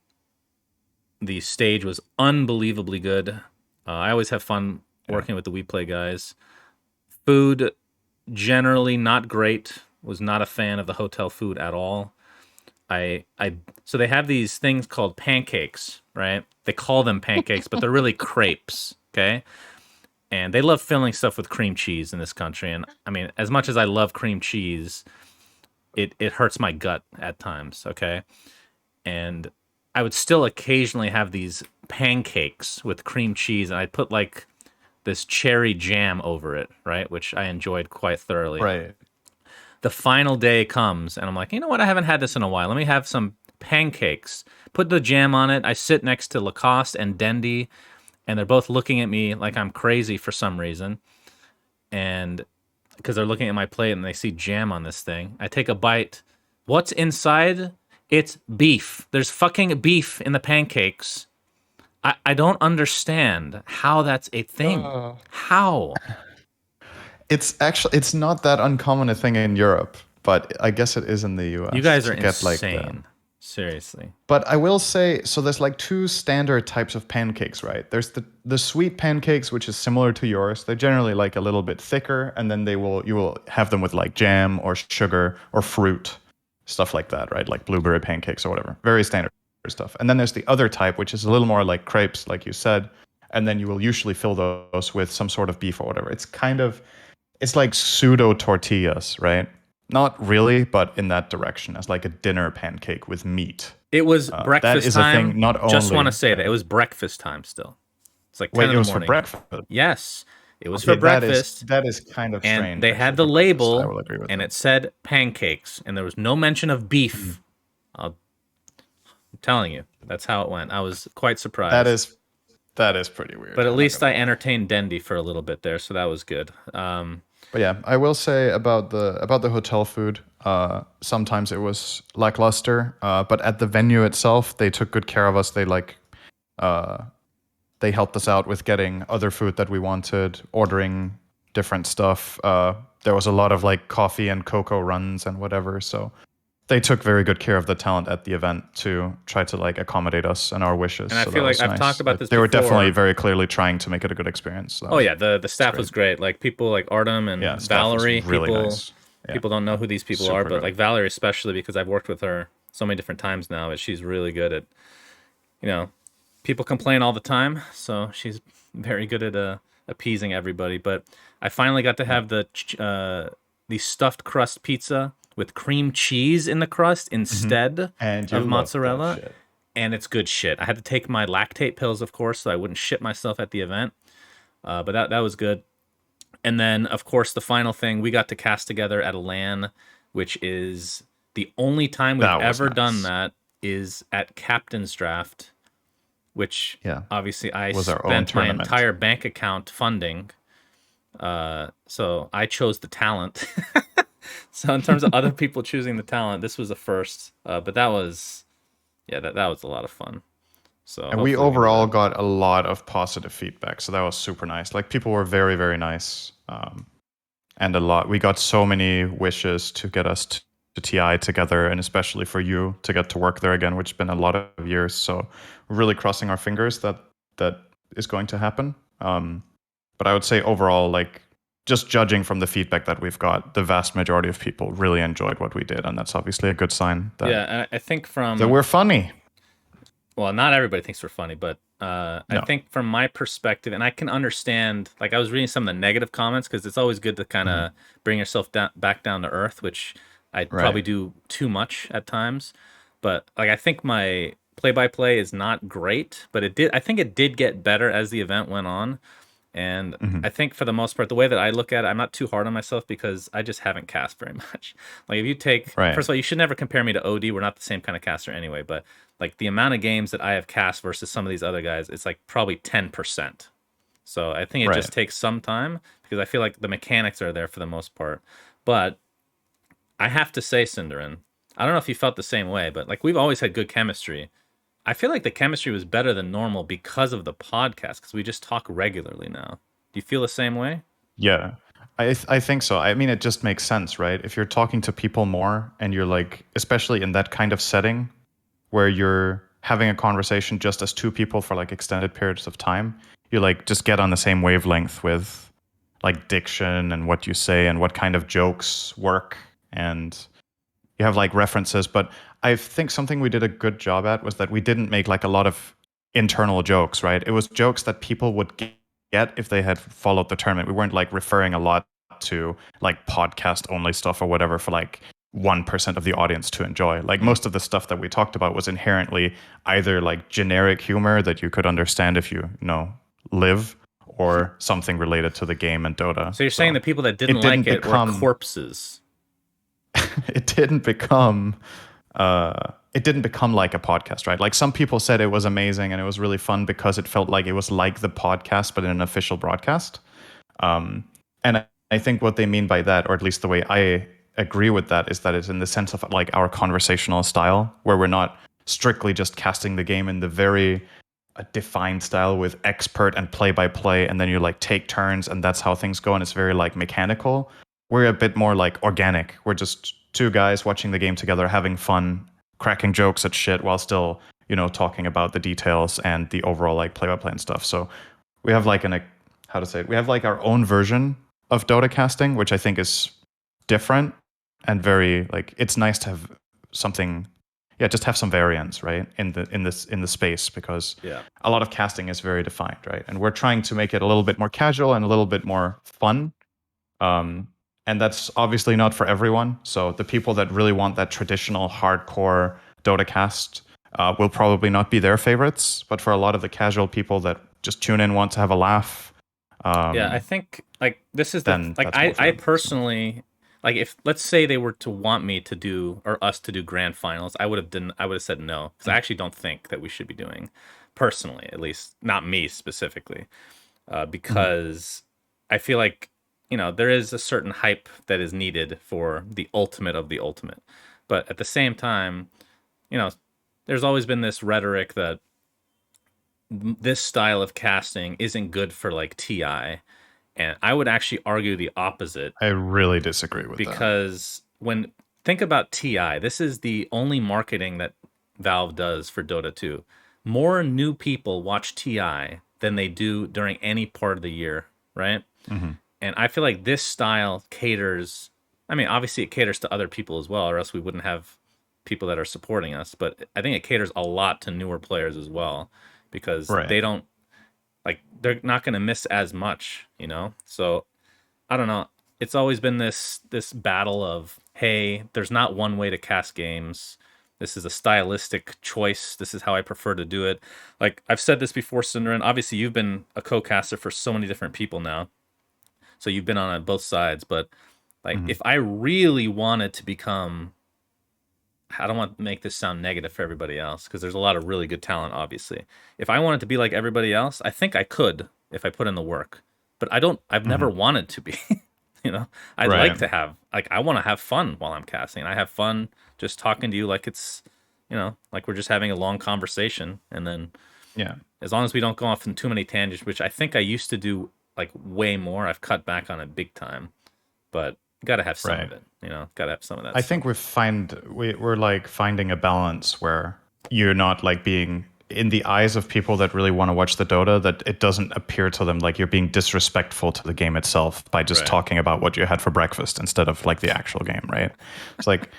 stage was unbelievably good. I always have fun yeah. working with the We Play guys. Food generally not great. Was not a fan of the hotel food at all. I so they have these things called pancakes, right? They call them pancakes, but they're really crepes, okay? And they love filling stuff with cream cheese in this country. And I mean, as much as I love cream cheese, it hurts my gut at times, okay? And I would still occasionally have these pancakes with cream cheese, and I'd put like this cherry jam over it, right? Which I enjoyed quite thoroughly. Right. The final day comes, and I'm like, you know what? I haven't had this in a while. Let me have some pancakes. Put the jam on it. I sit next to Lacoste and Dendy, and they're both looking at me like I'm crazy for some reason. And because they're looking at my plate and they see jam on this thing, I take a bite. What's inside? It's beef. There's fucking beef in the pancakes. I don't understand how that's a thing. Uh, How? it's not that uncommon a thing in Europe, but I guess it is in the You US guys are to get like the. insane. Seriously. But I will say, so there's like two standard types of pancakes, right? There's the sweet pancakes, which is similar to yours. They're generally like a little bit thicker, and then you will have them with like jam or sugar or fruit, stuff like that, right? Like blueberry pancakes or whatever. Very standard stuff. And then there's the other type, which is a little more like crepes, like you said, and then you will usually fill those with some sort of beef or whatever. It's like pseudo tortillas, right? Not really, but in that direction, as like a dinner pancake with meat. It was That breakfast is a time. thing. Not Just want to only. say that it was breakfast time still. It's like 10 Wait, in it the was for morning. breakfast. Yes, it was for Okay, breakfast. that is kind of And strange they had actually the for breakfast. I label will agree with and that. it said pancakes and there was no mention of Mhm. beef. I'm telling you, that's how it went. I was quite That surprised. is that is pretty weird. But at I'm not least gonna I lie. entertained Dendi for a little bit there, so that was good. But yeah, I will say about the hotel food. Sometimes it was lackluster, but at the venue itself, they took good care of us. Uh, they helped us out with getting other food that we wanted, ordering different stuff. There was a lot of like coffee and cocoa runs and whatever. So they took very good care of the talent at the event to try to like accommodate us and our wishes. And I So that feel like was I've talked nice. about this They were definitely before. very clearly trying to make it a good experience. So that Oh was yeah, the it's staff great. was great. Like people like Artem and Yeah, staff was Valerie, really people nice. Yeah, people don't know who these people are, super but good. like Valerie especially because I've worked with her so many different times now, but she's really good at, you know, people complain all the time, so she's very good at appeasing everybody. But I finally got to Yeah. have the stuffed crust pizza with cream cheese in the crust Hmm. instead And you of loved that mozzarella, shit. and it's good shit. I had to take my lactate pills, of course, so I wouldn't shit myself at the event. But that was good. And then, of course, the final thing we got to cast together at a LAN, which is the only time we've That was ever done nice. that is at Captain's Draft, which Yeah, obviously I was our own spent my tournament. entire bank account funding. So I chose the talent. So in terms of other people choosing the talent, this was a first. But that was, yeah, that was a lot of fun. So And we hopefully we can do overall that. got a lot of positive feedback, so that was super nice. Like people were very, very nice, and a lot. We got so many wishes to get us to TI together, and especially for you to get to work there again, which has been a lot of years. So we're really crossing our fingers that that is going to happen. But I would say overall, like just judging from the feedback that we've got, the vast majority of people really enjoyed what we did, and that's obviously a good sign Yeah, and I think that from, we're funny. well, not everybody thinks we're funny, but I No, think from my perspective, and I can understand, like I was reading some of the negative comments because it's always good to kind hmm of bring yourself down, back down to earth, which I right. probably do too much at times. But like I think my play-by-play is not great, but I think it did get better as the event went on. And Hmm. I think for the most part, the way that I look at it, I'm not too hard on myself because I just haven't cast very much. Like if you take, Right. first of all, you should never compare me to OD. We're not the same kind of caster anyway. But like the amount of games that I have cast versus some of these other guys, it's like probably 10%. So I think it Right. just takes some time because I feel like the mechanics are there for the most part. But I have to say, Cinderin, I don't know if you felt the same way, but like we've always had good chemistry. I feel like the chemistry was better than normal because of the podcast because we just talk regularly now. Do you feel the same way? Yeah. I think so. I mean, it just makes sense, right? If you're talking to people more and you're like, especially in that kind of setting where you're having a conversation just as two people for like extended periods of time, you like just get on the same wavelength with like diction and what you say and what kind of jokes work. And you have like references. But I think something we did a good job at was that we didn't make like a lot of internal jokes, right? It was jokes that people would get if they had followed the tournament. We weren't like referring a lot to like podcast only stuff or whatever for like 1% of the audience to enjoy. Like Mm. most of the stuff that we talked about was inherently either like generic humor that you could understand if you know, live, or something related to the game and Dota. So you're saying So the people that didn't it like didn't it were become corpses. it didn't become it didn't become like a podcast, right? Like some people said it was amazing and it was really fun because it felt like it was like the podcast but in an official broadcast. And I think what they mean by that, or at least the way I agree with that, is that it's in the sense of like our conversational style, where we're not strictly just casting the game in the very defined style with expert and play by play, and then you like take turns, and that's how things go, and it's very like mechanical. We're a bit more like organic. We're just two guys watching the game together, having fun, cracking jokes at shit while still, you know, talking about the details and the overall like play by play and stuff. So we have like an how to say it? We have like our own version of Dota casting, which I think is different and very like it's nice to have something, yeah, just have some variance, right, in the space, because Yeah. a lot of casting is very defined, right, and we're trying to make it a little bit more casual and a little bit more fun, um, and that's obviously not for everyone. So the people that really want that traditional hardcore Dota cast will probably not be their favorites. But for a lot of the casual people that just tune in, want to have a laugh, Yeah, I um, think like this is the then like that's more for I them. So. personally like if let's say they were to want me to do or us to do grand finals, I would have said no because I actually don't think that we should be doing personally, at least not me specifically, Mhm. because I feel like there is a certain hype that is needed for the ultimate of the ultimate, but at the same time, you know, there's always been this rhetoric that this style of casting isn't good for like TI. And I would actually argue the opposite I really disagree with that. because when think about TI, this is the only marketing that Valve does for Dota 2. More new people watch TI than they do during any part of the year, right? Hmm. And I feel like this style caters, I mean, obviously it caters to other people as well, or else we wouldn't have people that are supporting us. But I think it caters a lot to newer players as well because Right. they don't like they're not going to miss as much, So I don't know. It's always been this battle of hey, there's not one way to cast games. This is a stylistic choice. This is how I prefer to do it. Like I've said this before, Sundar. Obviously, you've been a co-caster for so many different people now, so you've been on both sides. But like, Hmm. if I really wanted to become, I don't want to make this sound negative for everybody else because there's a lot of really good talent, obviously. If I wanted to be like everybody else, I think I could if I put in the work. But I don't. I've never Hmm. wanted to be. you know, I'd like Right. to have like I want to have fun while I'm casting. I have fun just talking to you like it's like we're just having a long conversation, and then Yeah. as long as we don't go off in too many tangents, which I think I used to do like way more. I've cut back on it big time, but got to have some Right. of it. Got to have some of that I still. think we're like finding a balance where you're not like being in the eyes of people that really want to watch the Dota, that it doesn't appear to them like you're being disrespectful to the game itself by just Right. talking about what you had for breakfast instead of like the actual game, right? It's like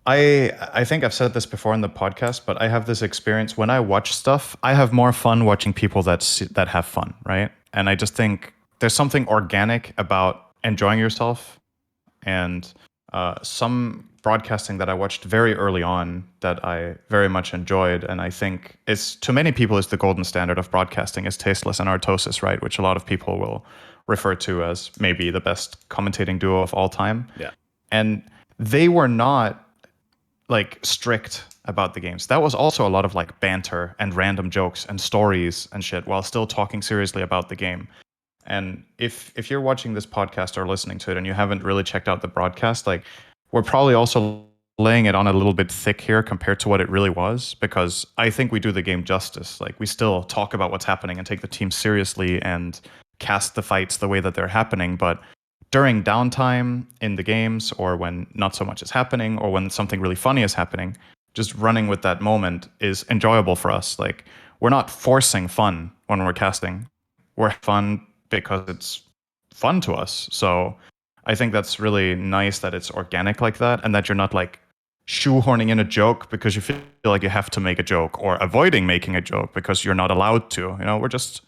I think I've said this before in the podcast, but I have this experience when I watch stuff, I have more fun watching people that have fun, right? And I just think there's something organic about enjoying yourself, and some broadcasting that I watched very early on that I very much enjoyed, and I think is to many people is the golden standard of broadcasting, is Tasteless and Artosis, right? Which a lot of people will refer to as maybe the best commentating duo of all time. Yeah. And they were not like strict about the games. That was also a lot of like banter and random jokes and stories and shit while still talking seriously about the game. And if you're watching this podcast or listening to it and you haven't really checked out the broadcast, like we're probably also laying it on a little bit thick here compared to what it really was, because I think we do the game justice. Like we still talk about what's happening and take the team seriously and cast the fights the way that they're happening, but during downtime in the games or when not so much is happening or when something really funny is happening, just running with that moment is enjoyable for us. Like we're not forcing fun when we're casting. We're fun because it's fun to us. So I think that's really nice that it's organic like that and that you're not like shoehorning in a joke because you feel like you have to make a joke or avoiding making a joke because you're not allowed to. We're just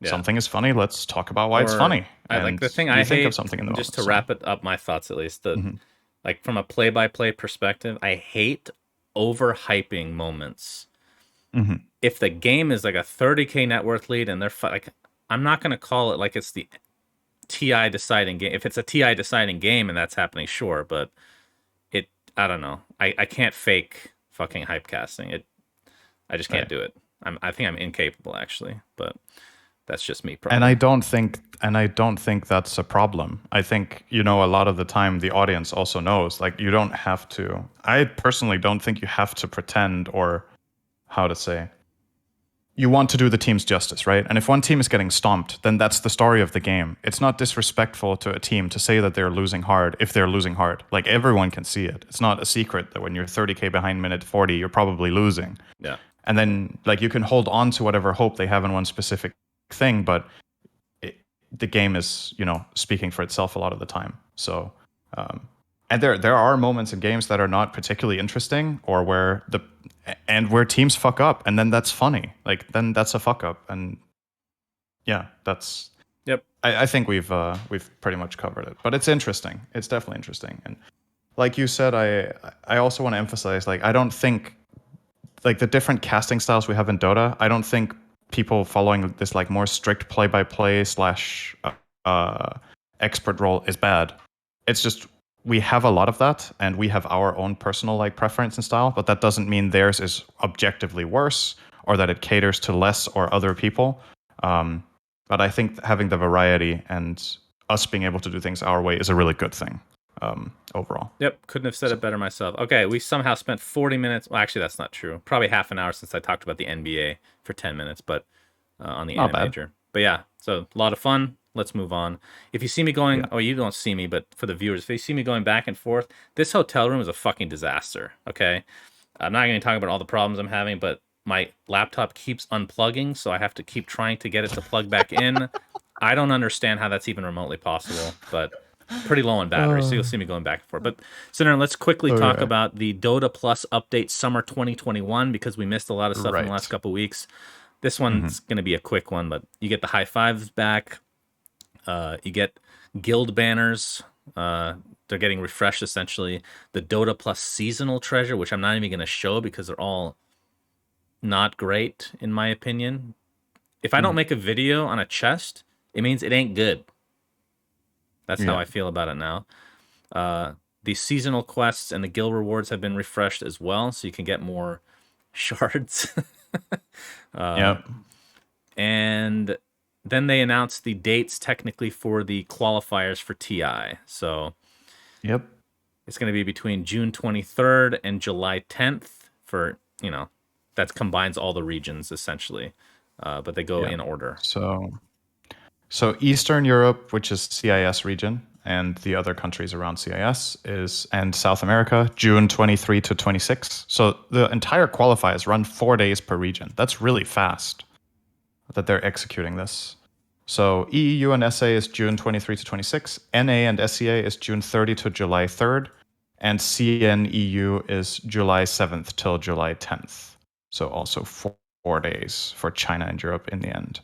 Yeah. something is funny. Let's talk about why it's Or funny. I like And the thing you I think of hate, something in the just moment. to So, wrap it up, my thoughts at least, that mhm. like from a play-by-play perspective, I hate overhyping moments. Mhm. If the game is like a 30K net worth lead and like, I'm not gonna call it like it's the TI deciding game. If it's a TI deciding game and that's happening, sure, but it, I don't know. I can't fake fucking hype casting. I just can't Right. do it. I think I'm incapable actually, but that's just me And probably. I don't think that's a problem. I think, a lot of the time the audience also knows, like you don't have to. I personally don't think you have to pretend, or how to say, you want to do the team's justice, right? And if one team is getting stomped, then that's the story of the game. It's not disrespectful to a team to say that they're losing hard if they're losing hard. Like everyone can see it. It's not a secret that when you're 30K behind minute 40, you're probably losing. Yeah. And then like you can hold on to whatever hope they have in one specific thing, but the game is speaking for itself a lot of the time. So um, and there are moments in games that are not particularly interesting, or where teams fuck up, and then that's funny. Like then that's a fuck up, and yeah, that's Yep. I think we've pretty much covered it. But it's interesting. It's definitely interesting. And like you said, I also want to emphasize, like, I don't think, like, the different casting styles we have in Dota, I don't think people following this like more strict play-by-play slash expert role is bad. It's just we have a lot of that, and we have our own personal like preference and style, but that doesn't mean theirs is objectively worse or that it caters to less or other people. But I think having the variety and us being able to do things our way is a really good thing overall. Yep, couldn't have said So it better myself. Okay, we somehow spent 40 minutes. Well, actually, that's not true. Probably half an hour since I talked about the NBA for 10 minutes, but on the not bad. AniMajor. But yeah, so a lot of fun. Let's move on. If you see me going, Yeah. oh, you don't see me, but for the viewers, if you see me going back and forth, this hotel room is a fucking disaster. Okay, I'm not going to talk about all the problems I'm having, but my laptop keeps unplugging, so I have to keep trying to get it to plug back in. I don't understand how that's even remotely possible, but pretty low on battery, so you'll see me going back and forth. But Cinder, let's quickly talk Okay. about the Dota Plus update summer 2021 because we missed a lot of stuff in the last Right. couple weeks. This Hmm. one's going to be a quick one, but you get the high fives back. You get guild banners. They're getting refreshed essentially. The Dota Plus seasonal treasure, which I'm not even going to show because they're all not great in my opinion. If I don't Hmm. make a video on a chest, it means it ain't good. That's how Yeah. I feel about it now. The seasonal quests and the guild rewards have been refreshed as well, so you can get more shards. Yep. And then they announced the dates technically for the qualifiers for TI. So Yep. it's going to be between June 23rd and July 10th for, that combines all the regions essentially. But they go Yeah. in order. So Eastern Europe, which is CIS region, and the other countries around CIS and South America, June 23 to 26. So the entire qualifiers run 4 days per region. That's really fast that they're executing this. So EEU and SA is June 23 to 26. NA and SCA is June 30 to July 3rd. And CNEU is July 7th till July 10th. So also 4 days for China and Europe in the end.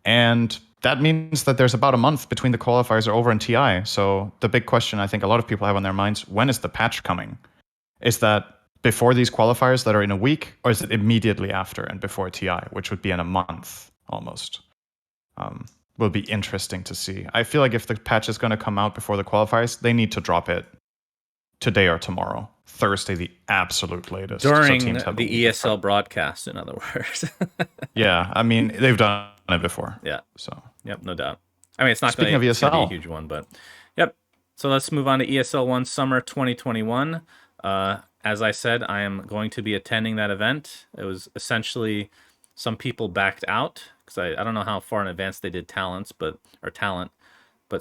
And that means that there's about a month between the qualifiers are over and TI. So the big question I think a lot of people have on their minds, when is the patch coming? Is that before these qualifiers that are in a week, or is it immediately after and before TI, which would be in a month almost? Will be interesting to see. I feel like if the patch is going to come out before the qualifiers, they need to drop it today or tomorrow. Thursday, the absolute latest. So During teams have a the week of prep. ESL broadcast, in other words. Yeah, I mean, they've done it before. Yeah. So Yep, no doubt. I mean, speaking of it's gonna be a ESL, huge one, but yep. So let's move on to ESL One Summer 2021. As I said, I am going to be attending that event. It was essentially some people backed out because I don't know how far in advance they did talent, but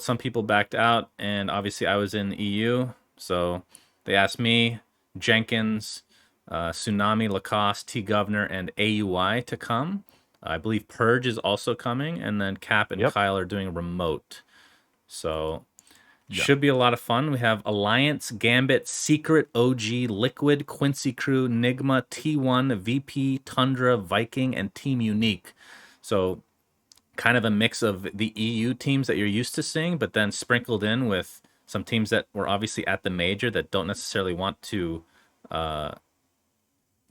some people backed out, and obviously I was in EU, so they asked me, Jenkins, Tsunami, Lacoste, T Governor, and AUI to come. I believe Purge is also coming, and then Cap and yep. Kyle are doing remote. So Yeah. should be a lot of fun. We have Alliance, Gambit, Secret, OG, Liquid, Quincy Crew, Nigma, T1, VP, Tundra, Viking, and Team Unique. So kind of a mix of the EU teams that you're used to seeing, but then sprinkled in with some teams that were obviously at the major that don't necessarily want to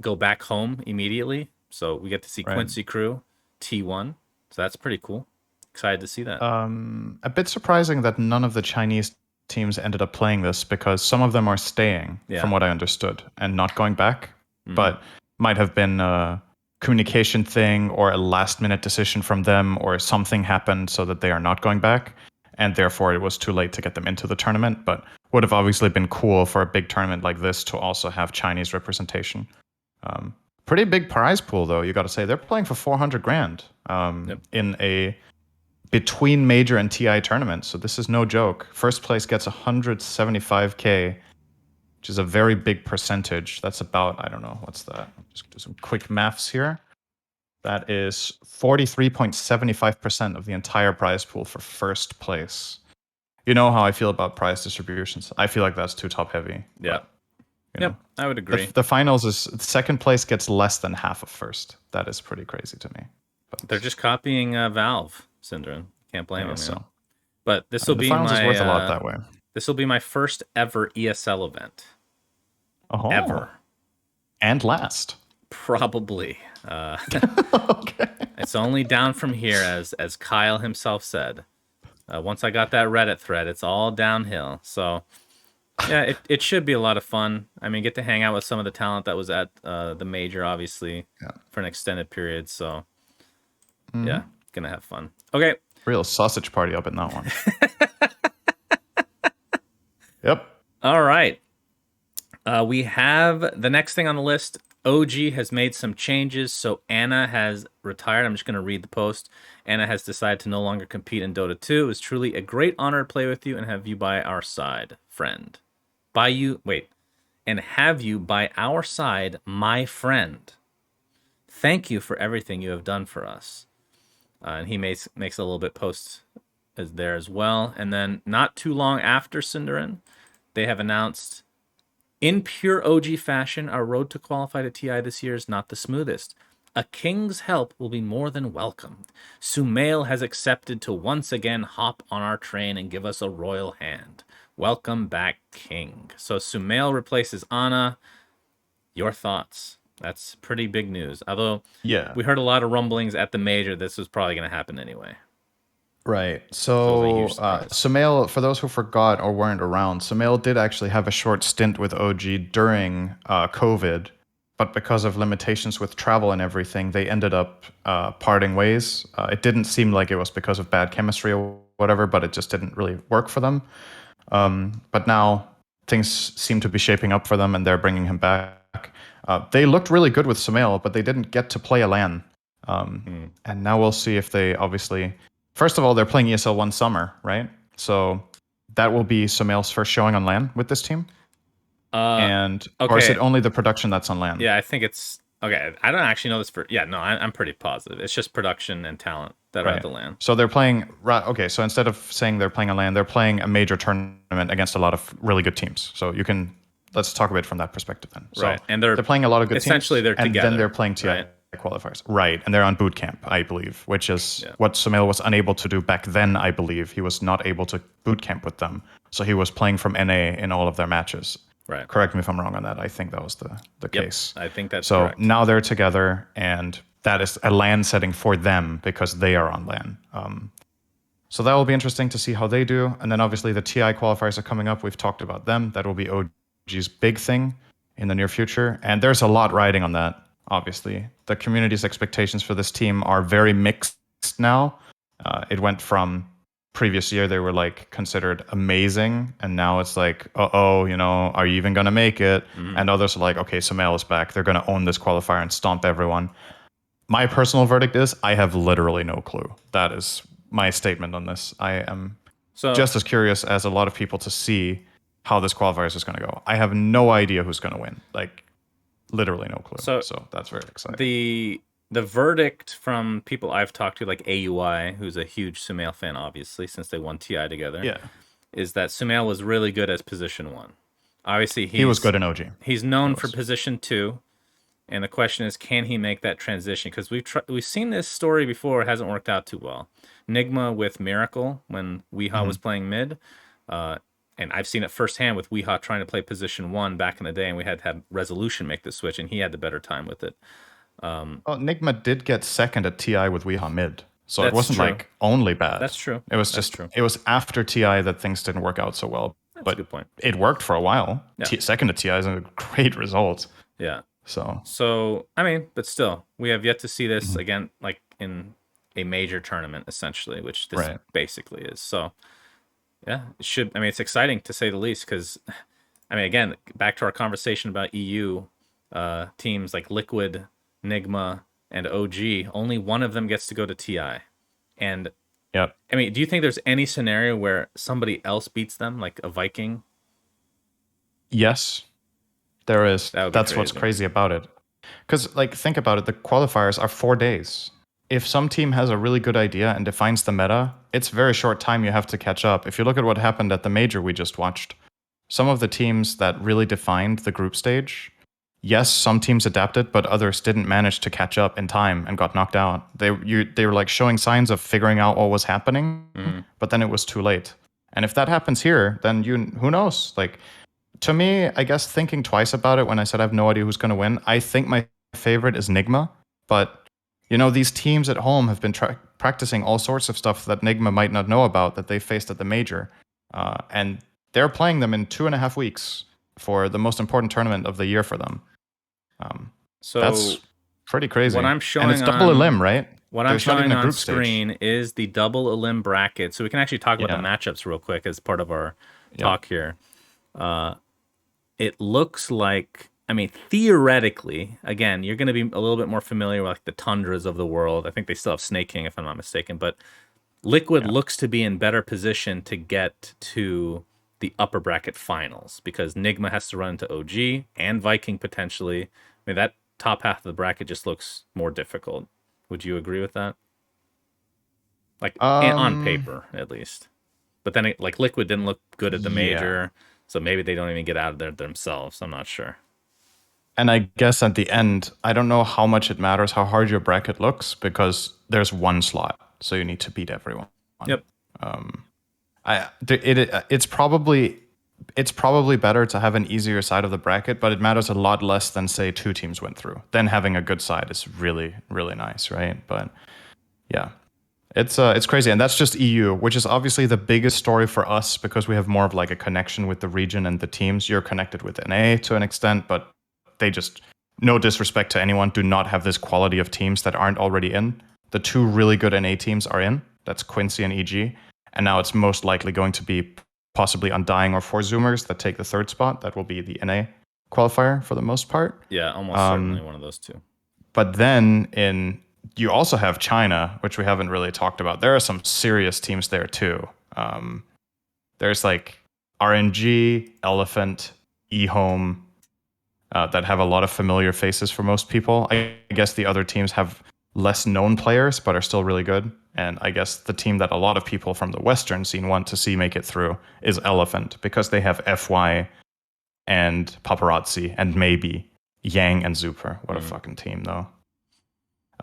go back home immediately. So we get to see Right. Quincy Crew, T1. So that's pretty cool. Excited to see that. A bit surprising that none of the Chinese teams ended up playing this because some of them are staying, from Yeah. what I understood, and not going back. Hmm. But might have been a communication thing or a last minute decision from them or something happened so that they are not going back. And therefore, it was too late to get them into the tournament. But would have obviously been cool for a big tournament like this to also have Chinese representation. Pretty big prize pool, though, you got to say. They're playing for 400 grand Yep. in a between major and TI tournaments. So this is no joke. First place gets 175K, which is a very big percentage. That's about, I don't know, what's that? Just do some quick maths here. That is 43.75% of the entire prize pool for first place. You know how I feel about prize distributions. I feel like that's too top heavy. Yeah. But, you know, Yep. I would agree. the finals is second place gets less than half of first. That is pretty crazy to me. They're But just copying Valve, Syndrome. Can't blame I them, guess so. But I mean, the finals is worth a lot that way. this will be my first ever ESL event Oh, ever. and last. Probably. Okay. It's only down from here, as Kyle himself said. Once I got that Reddit thread, it's all downhill. So yeah, it should be a lot of fun. I mean, get to hang out with some of the talent that was at the major, obviously, Yeah. for an extended period. So Hmm. yeah, gonna have fun. Okay. Real sausage party up in that one. Yep. All right. We have the next thing on the list. OG has made some changes, so Anna has retired. I'm just going to read the post. Anna has decided to no longer compete in Dota 2. It was truly a great honor to play with you and have you by our side, friend. And have you by our side, my friend. Thank you for everything you have done for us. And he makes a little bit post as there as well. And then not too long after Cinderin, they have announced, in pure OG fashion, our road to qualify to TI this year is not the smoothest. A king's help will be more than welcome. Sumail has accepted to once again hop on our train and give us a royal hand. Welcome back, King. So Sumail replaces Ana. Your thoughts? That's pretty big news. Although Yeah. we heard a lot of rumblings at the major, this was probably going to happen anyway. Right. So it was a huge So, surprise. Sumail, for those who forgot or weren't around, Sumail did actually have a short stint with OG during COVID, but because of limitations with travel and everything, they ended up parting ways. It didn't seem like it was because of bad chemistry or whatever, but it just didn't really work for them. But now things seem to be shaping up for them, and they're bringing him back. They looked really good with Sumail, but they didn't get to play a LAN. And now we'll see if they obviously. First of all, they're playing ESL One Summer, right? So that will be Sumail's first showing on LAN with this team. And or is it Okay. only the production that's on LAN? Yeah, I think it's okay. I don't actually know this for. Yeah, no, I'm pretty positive. It's just production and talent that are at Right. the LAN. So they're playing. Okay, so instead of saying they're playing a LAN, they're playing a major tournament against a lot of really good teams. So you can let's talk a bit from that perspective then. So Right, and they're playing a lot of good essentially teams, they're and together, then they're playing TI right? qualifiers. Right, and they're on boot camp, I believe, which is Yeah. what Sumail was unable to do back then. I believe he was not able to boot camp with them, so he was playing from NA in all of their matches. Right. Correct me if I'm wrong on that. I think that was the case. I think that's so correct. now they're together, and that is a LAN setting for them because they are on LAN. So that will be interesting to see how they do. And then obviously the TI qualifiers are coming up. We've talked about them. That will be OG's big thing in the near future. And there's a lot riding on that, obviously. The community's expectations for this team are very mixed now. It went from previous year, they were like considered amazing. And now it's like, are you even going to make it? And others are like, okay, Sumail is back. They're going to own this qualifier and stomp everyone. My personal verdict is I have literally no clue. That is my statement on this. I am just as curious as a lot of people to see how this qualifiers is going to go. I have no idea who's going to win. Like, literally no clue. So that's very exciting. The verdict from people I've talked to, like AUI, who's a huge Sumail fan, obviously, since they won TI together, is that Sumail was really good as position 1. Obviously, he was good in OG. He's known for position 2. And the question is, can he make that transition? Because we've seen this story before. It hasn't worked out too well. Nigma with Miracle when Weehaw was playing mid. And I've seen it firsthand with Weehaw trying to play position 1 back in the day. And we had to have Resolution make the switch. And he had the better time with it. Nigma did get second at TI with Weehaw mid. So it wasn't like only bad. That's true. It was just, it was after TI that things didn't work out so well. That's a good point. It worked for a while. Yeah. Second at TI is a great result. Yeah. So I mean, but still, we have yet to see this again, like in a major tournament, essentially, which this basically is. So, yeah, it's exciting to say the least, because, I mean, again, back to our conversation about EU teams like Liquid, Nigma, and OG, only one of them gets to go to TI. And, I mean, do you think there's any scenario where somebody else beats them, like a Viking? Yes. There is. That's what's crazy about it. Because, like, think about it. The qualifiers are 4 days. If some team has a really good idea and defines the meta, it's very short time you have to catch up. If you look at what happened at the major we just watched, some of the teams that really defined the group stage yes, some teams adapted, but others didn't manage to catch up in time and got knocked out. They were like showing signs of figuring out what was happening, Mm. but then it was too late. And if that happens here, then who knows? Like to me, I guess thinking twice about it when I said I have no idea who's going to win, I think my favorite is Nigma, but these teams at home have been practicing all sorts of stuff that Nigma might not know about that they faced at the major, and they're playing them in 2.5 weeks for the most important tournament of the year for them. That's So pretty what crazy. I'm And it's showing double on elim, right? what I'm There's not even showing a on group stage. screen is the double elim bracket. So we can actually talk about the Yeah. matchups real quick as part of our Yeah. talk here. It looks like, I mean, theoretically, again, you're going to be a little bit more familiar with like the Tundras of the world. I think they still have Snake King, if I'm not mistaken, but Liquid Yeah. looks to be in better position to get to the upper bracket finals because Nigma has to run into OG and Viking potentially. I mean, that top half of the bracket just looks more difficult. Would you agree with that? Like on Um. paper, at least. But then, like Liquid didn't look good at the Yeah. major, so maybe they don't even get out of there themselves. I'm not sure. And I guess at the end, I don't know how much it matters how hard your bracket looks because there's one slot, so you need to beat everyone. Yep. It's probably better to have an easier side of the bracket, but it matters a lot less than say two teams went through. Then having a good side is really really nice, right? But yeah, it's crazy, and that's just EU, which is obviously the biggest story for us because we have more of like a connection with the region and the teams. You're connected with NA to an extent, but they just, no disrespect to anyone, do not have this quality of teams that aren't already in. The two really good NA teams are in. That's Quincy and EG, and now it's most likely going to be possibly Undying or Four Zoomers that take the third spot. That will be the NA qualifier for the most part. Yeah, almost certainly one of those two. But then you also have China, which we haven't really talked about. There are some serious teams there too. There's like RNG, Elephant, eHome, that have a lot of familiar faces for most people. I guess the other teams have less known players, but are still really good. And I guess the team that a lot of people from the Western scene want to see make it through is Elephant because they have FY and Paparazzi and maybe Yang and Zuper. What a fucking team, though.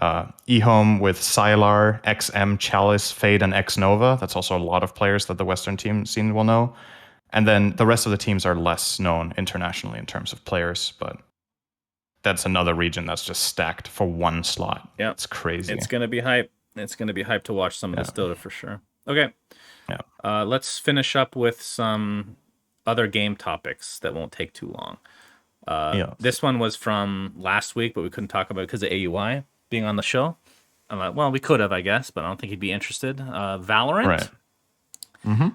eHome with Sylar, XM, Chalice, Fade, and X Nova. That's also a lot of players that the Western team scene will know. And then the rest of the teams are less known internationally in terms of players, but that's another region that's just stacked for one slot. Yeah, it's crazy. It's gonna be hype. It's gonna be hype to watch some of this Dota for sure. Okay, let's finish up with some other game topics that won't take too long. This one was from last week, but we couldn't talk about it because of AUI being on the show. I'm like, well, we could have, I guess, but I don't think he'd be interested. Valorant. Right.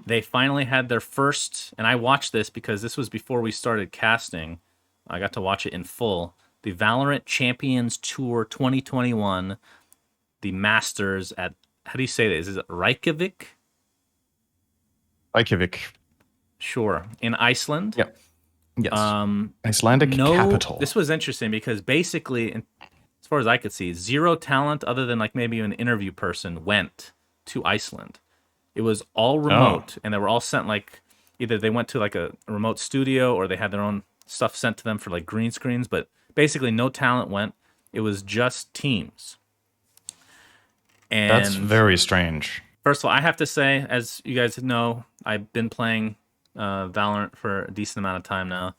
They finally had their first, and I watched this because this was before we started casting. I got to watch it in full. The Valorant Champions Tour 2021, the Masters at, how do you say this? Is it Reykjavik? Reykjavik. Sure, in Iceland. Yep. Yes. Icelandic capital. This was interesting because basically, as far as I could see, zero talent other than like maybe an interview person went to Iceland. It was all remote, and they were all sent like either they went to like a remote studio or they had their own stuff sent to them for like green screens, but basically no talent went. It was just teams. And that's very strange. First of all, I have to say, as you guys know, I've been playing Valorant for a decent amount of time now,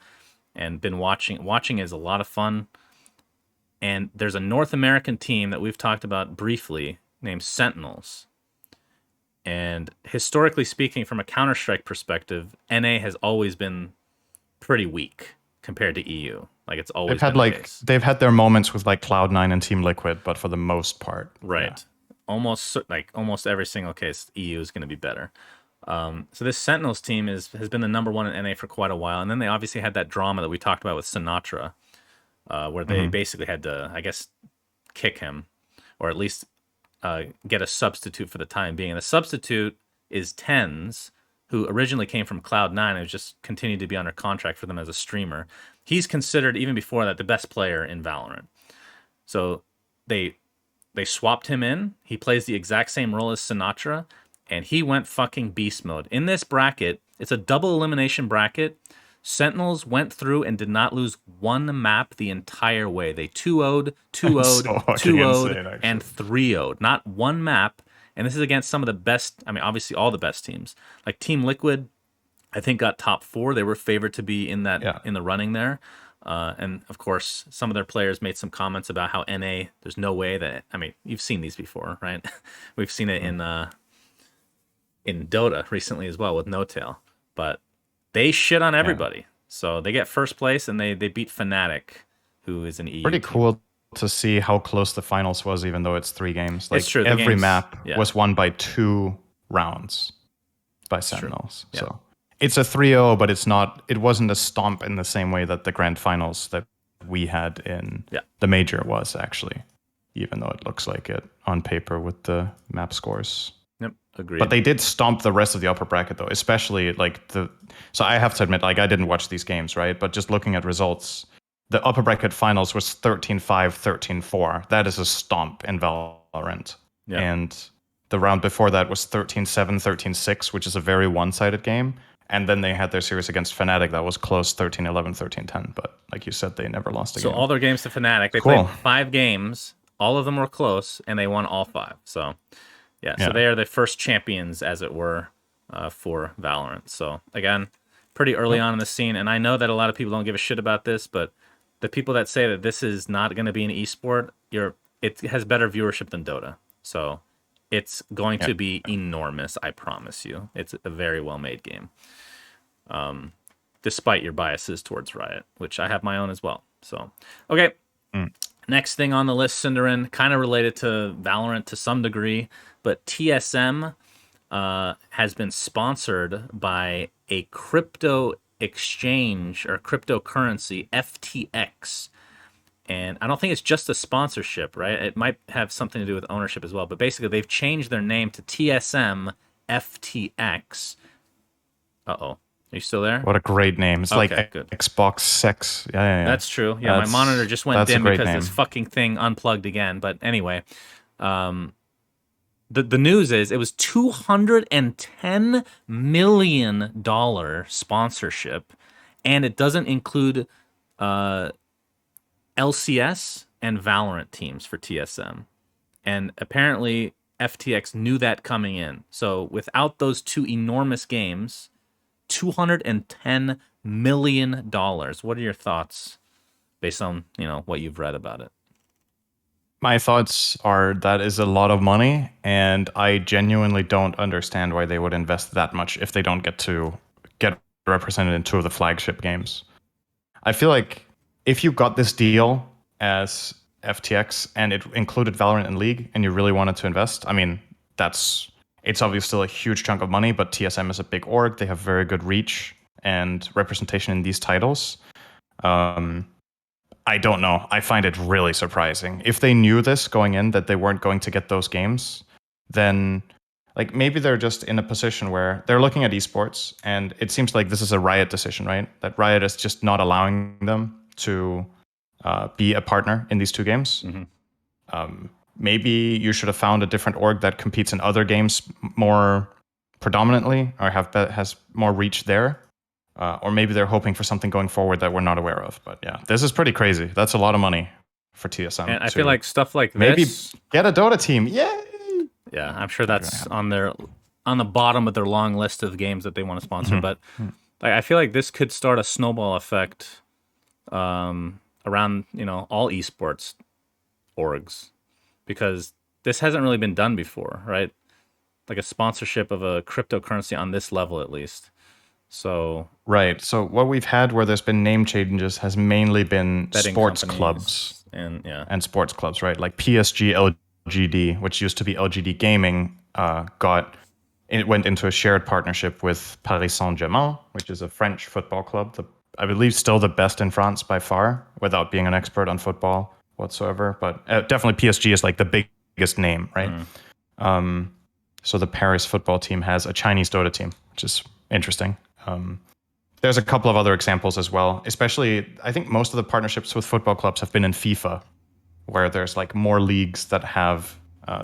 and been watching. Watching is a lot of fun. And there's a North American team that we've talked about briefly named Sentinels. And historically speaking, from a Counter-Strike perspective, NA has always been pretty weak compared to EU. Like it's always been the case. They've had their moments with like Cloud9 and Team Liquid, but for the most part, right. Almost every single case, EU is going to be better. So this Sentinels team has been the number one in NA for quite a while, and then they obviously had that drama that we talked about with Sinatra, where they basically had to, I guess, kick him, or at least get a substitute for the time being. And the substitute is Tens, who originally came from Cloud9 and has just continued to be under contract for them as a streamer. He's considered, even before that, the best player in Valorant. So they swapped him in. He plays the exact same role as Sinatra, and he went fucking beast mode. In this bracket, it's a double elimination bracket. Sentinels went through and did not lose one map the entire way. They 2-0'd, 2-0'd, So fucking 2-0'd, insane, and actually. 3-0'd. Not one map. And this is against some of the best, I mean, obviously all the best teams. Like Team Liquid, I think got top 4. They were favored to be Yeah. in the running there. And of course, some of their players made some comments about how NA, there's no way that, I mean, you've seen these before, right? We've seen it in Dota recently as well with No Tail. But they shit on Yeah. everybody. So they get first place and they beat Fnatic, who is an EU Pretty team. cool to see how close the finals was, even though it's 3 games. It's Like true. The every game's, map yeah, was won by 2 rounds by it's true. Sentinels. Yeah. So it's a 3-0, but it wasn't a stomp in the same way that the grand finals that we had in Yeah. the major was, actually, even though it looks like it on paper with the map scores. Yep. Agreed. But they did stomp the rest of the upper bracket, though, especially like the. So I have to admit, like, I didn't watch these games, right? But just looking at results, the upper bracket finals was 13-5, 13-4. That is a stomp in Valorant. Yeah. And the round before that was 13-7, 13-6, which is a very one-sided game. And then they had their series against Fnatic that was close, 13-11, 13-10. But like you said, they never lost a So game. all their games to Fnatic, they Cool. played 5 games. All of them were close, and they won all 5. So, yeah. So Yeah. they are the first champions, as it were, for Valorant. So again, pretty early on in the scene, and I know that a lot of people don't give a shit about this, but the people that say that this is not going to be an esport, it has better viewership than Dota. So it's going to be enormous, I promise you. It's a very well-made game. Despite your biases towards Riot, which I have my own as well. So, okay. Next thing on the list, Cinderin, kind of related to Valorant to some degree, but TSM has been sponsored by a crypto exchange or cryptocurrency, FTX. And I don't think it's just a sponsorship, right? It might have something to do with ownership as well. But basically, they've changed their name to TSM FTX. Uh-oh. Are you still there? What a great name. It's like good. Xbox Sex. Yeah. That's true. Yeah, my monitor just went that's a dim great because name. this fucking thing unplugged again. But anyway, the news is it was $210 million sponsorship, and it doesn't include LCS and Valorant teams for TSM. And apparently FTX knew that coming in. So without those 2 enormous games, $210 million. What are your thoughts based on, what you've read about it? My thoughts are that is a lot of money, and I genuinely don't understand why they would invest that much if they don't get to get represented in 2 of the flagship games. I feel like if you got this deal as FTX and it included Valorant and League and you really wanted to invest, I mean, it's obviously still a huge chunk of money, but TSM is a big org. They have very good reach and representation in these titles. I don't know. I find it really surprising. If they knew this going in, that they weren't going to get those games, then like maybe they're just in a position where they're looking at esports, and it seems like this is a Riot decision, right? That Riot is just not allowing them to be a partner in these 2 games. Maybe you should have found a different org that competes in other games more predominantly or has more reach there. Or maybe they're hoping for something going forward that we're not aware of. But yeah, this is pretty crazy. That's a lot of money for TSM. And I feel like stuff like maybe this, get a Dota team. Yay! yeah, I'm sure that's on the bottom of their long list of games that they want to sponsor. But like, I feel like this could start a snowball effect around all esports orgs, because this hasn't really been done before, right? Like a sponsorship of a cryptocurrency on this level, at least. So right. So what we've had where there's been name changes has mainly been sports companies clubs and sports clubs, right? Like PSG LGD, which used to be LGD Gaming, it went into a shared partnership with Paris Saint-Germain, which is a French football club. I believe still the best in France by far, without being an expert on football whatsoever. But definitely PSG is like the biggest name, right? So the Paris football team has a Chinese Dota team, which is interesting. There's a couple of other examples as well, especially I think most of the partnerships with football clubs have been in FIFA, where there's like more leagues that have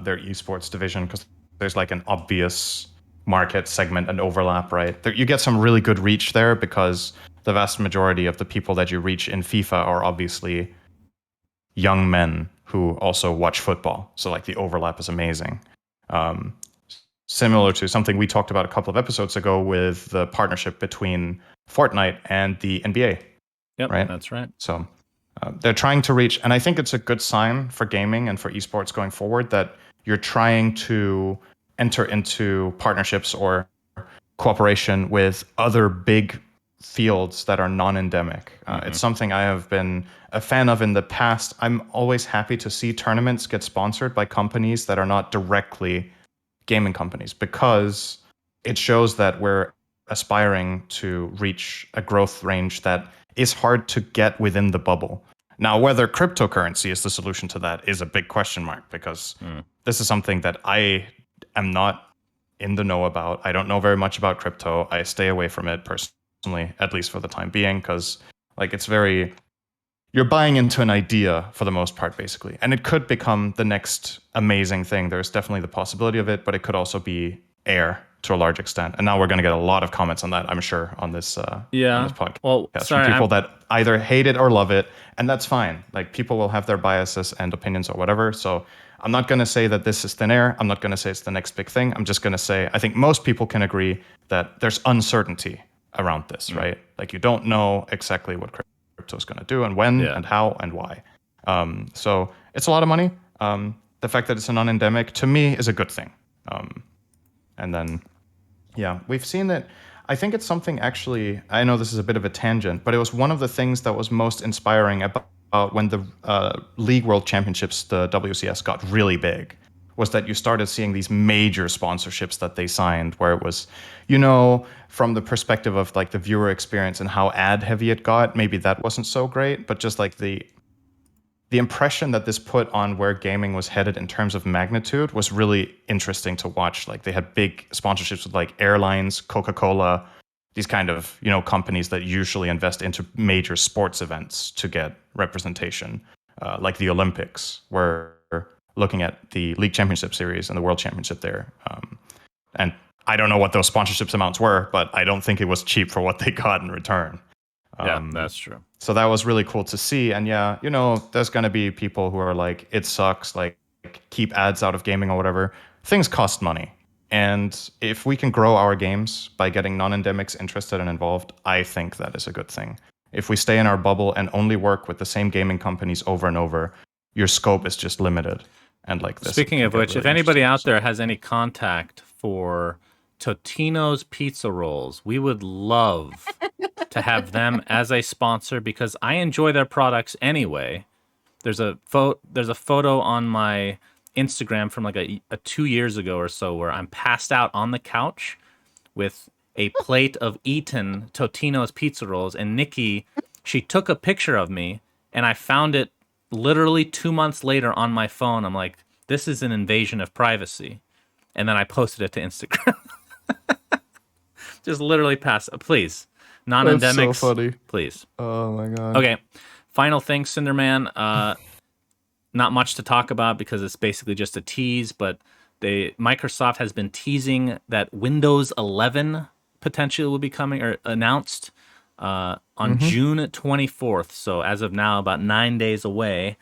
their esports division because there's like an obvious market segment and overlap, right? You get some really good reach there because the vast majority of the people that you reach in FIFA are obviously young men who also watch football. So like the overlap is amazing. Um, Similar to something we talked about a couple of episodes ago with the partnership between Fortnite and the NBA, Yep, right? that's right. So they're trying to reach, and I think it's a good sign for gaming and for esports going forward that you're trying to enter into partnerships or cooperation with other big fields that are non-endemic. It's something I have been a fan of in the past. I'm always happy to see tournaments get sponsored by companies that are not directly gaming companies, because it shows that we're aspiring to reach a growth range that is hard to get within the bubble. Now, whether cryptocurrency is the solution to that is a big question mark, because this is something that I am not in the know about. I don't know very much about crypto. I stay away from it personally, at least for the time being, because like it's very, you're buying into an idea for the most part, basically. And it could become the next amazing thing. There's definitely the possibility of it, but it could also be air to a large extent. And now we're going to get a lot of comments on that, I'm sure, on this Yeah. podcast Well, from sorry, people that either hate it or love it, and that's fine. Like people will have their biases and opinions or whatever. So I'm not going to say that this is thin air. I'm not going to say it's the next big thing. I'm just going to say I think most people can agree that there's uncertainty around this, right? Like you don't know exactly what crypto is going to do and when and how and why. So it's a lot of money. The fact that it's a non-endemic to me is a good thing. And then, yeah, we've seen that. I think it's something actually, I know this is a bit of a tangent, but it was one of the things that was most inspiring about when the League World Championships, the WCS, got really big, was that you started seeing these major sponsorships that they signed, where it was, from the perspective of like the viewer experience and how ad heavy it got, maybe that wasn't so great, but just like the impression that this put on where gaming was headed in terms of magnitude was really interesting to watch. Like they had big sponsorships with like airlines, Coca-Cola, these kind of, companies that usually invest into major sports events to get representation, like the Olympics, where looking at the League Championship Series and the World Championship there. And I don't know what those sponsorships amounts were, but I don't think it was cheap for what they got in return. Yeah, that's true. So that was really cool to see. And yeah, there's going to be people who are like, it sucks, like keep ads out of gaming or whatever. Things cost money. And if we can grow our games by getting non-endemics interested and involved, I think that is a good thing. If we stay in our bubble and only work with the same gaming companies over and over, your scope is just limited. And like this. Speaking of which, if anybody out there has any contact for Totino's Pizza Rolls, we would love to have them as a sponsor because I enjoy their products anyway. There's a photo on my Instagram from like a 2 years ago or so where I'm passed out on the couch with a plate of eaten Totino's Pizza Rolls, and Nikki, she took a picture of me, and I found it literally 2 months later on my phone. I'm like, this is an invasion of privacy. And then I posted it to Instagram. Just literally please. Non-endemics. That's so funny. Please. Oh my god. Okay. Final thing, Cinderman. Not much to talk about because it's basically just a tease, but Microsoft has been teasing that Windows 11 potentially will be coming or announced on June 24th. So as of now, about 9 days away.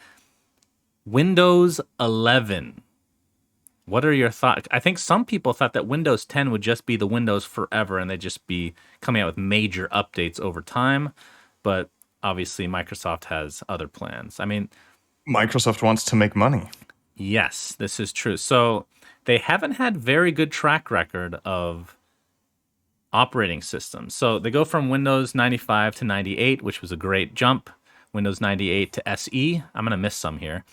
Windows 11. What are your thoughts? I think some people thought that Windows 10 would just be the Windows forever and they'd just be coming out with major updates over time. But obviously, Microsoft has other plans. I mean, Microsoft wants to make money. Yes, this is true. So they haven't had very good track record of operating systems. So they go from Windows 95 to 98, which was a great jump. Windows 98 to SE. I'm going to miss some here.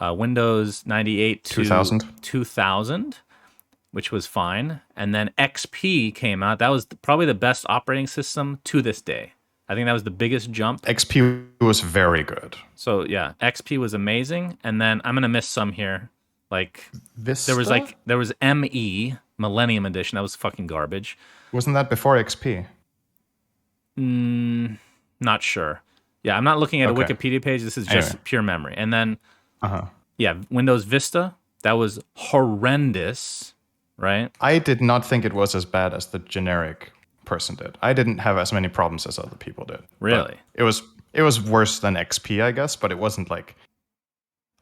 Windows 98 to 2000, which was fine. And then XP came out. That was probably the best operating system to this day. I think that was the biggest jump. XP was very good. So yeah, XP was amazing. And then I'm going to miss some here. Like Vista? there was ME, Millennium Edition. That was fucking garbage. Wasn't that before XP? Not sure. Yeah, I'm not looking at a Wikipedia page. This is just pure memory. And then, yeah, Windows Vista. That was horrendous, right? I did not think it was as bad as the generic person did. I didn't have as many problems as other people did. Really? But it was worse than XP, I guess, but it wasn't like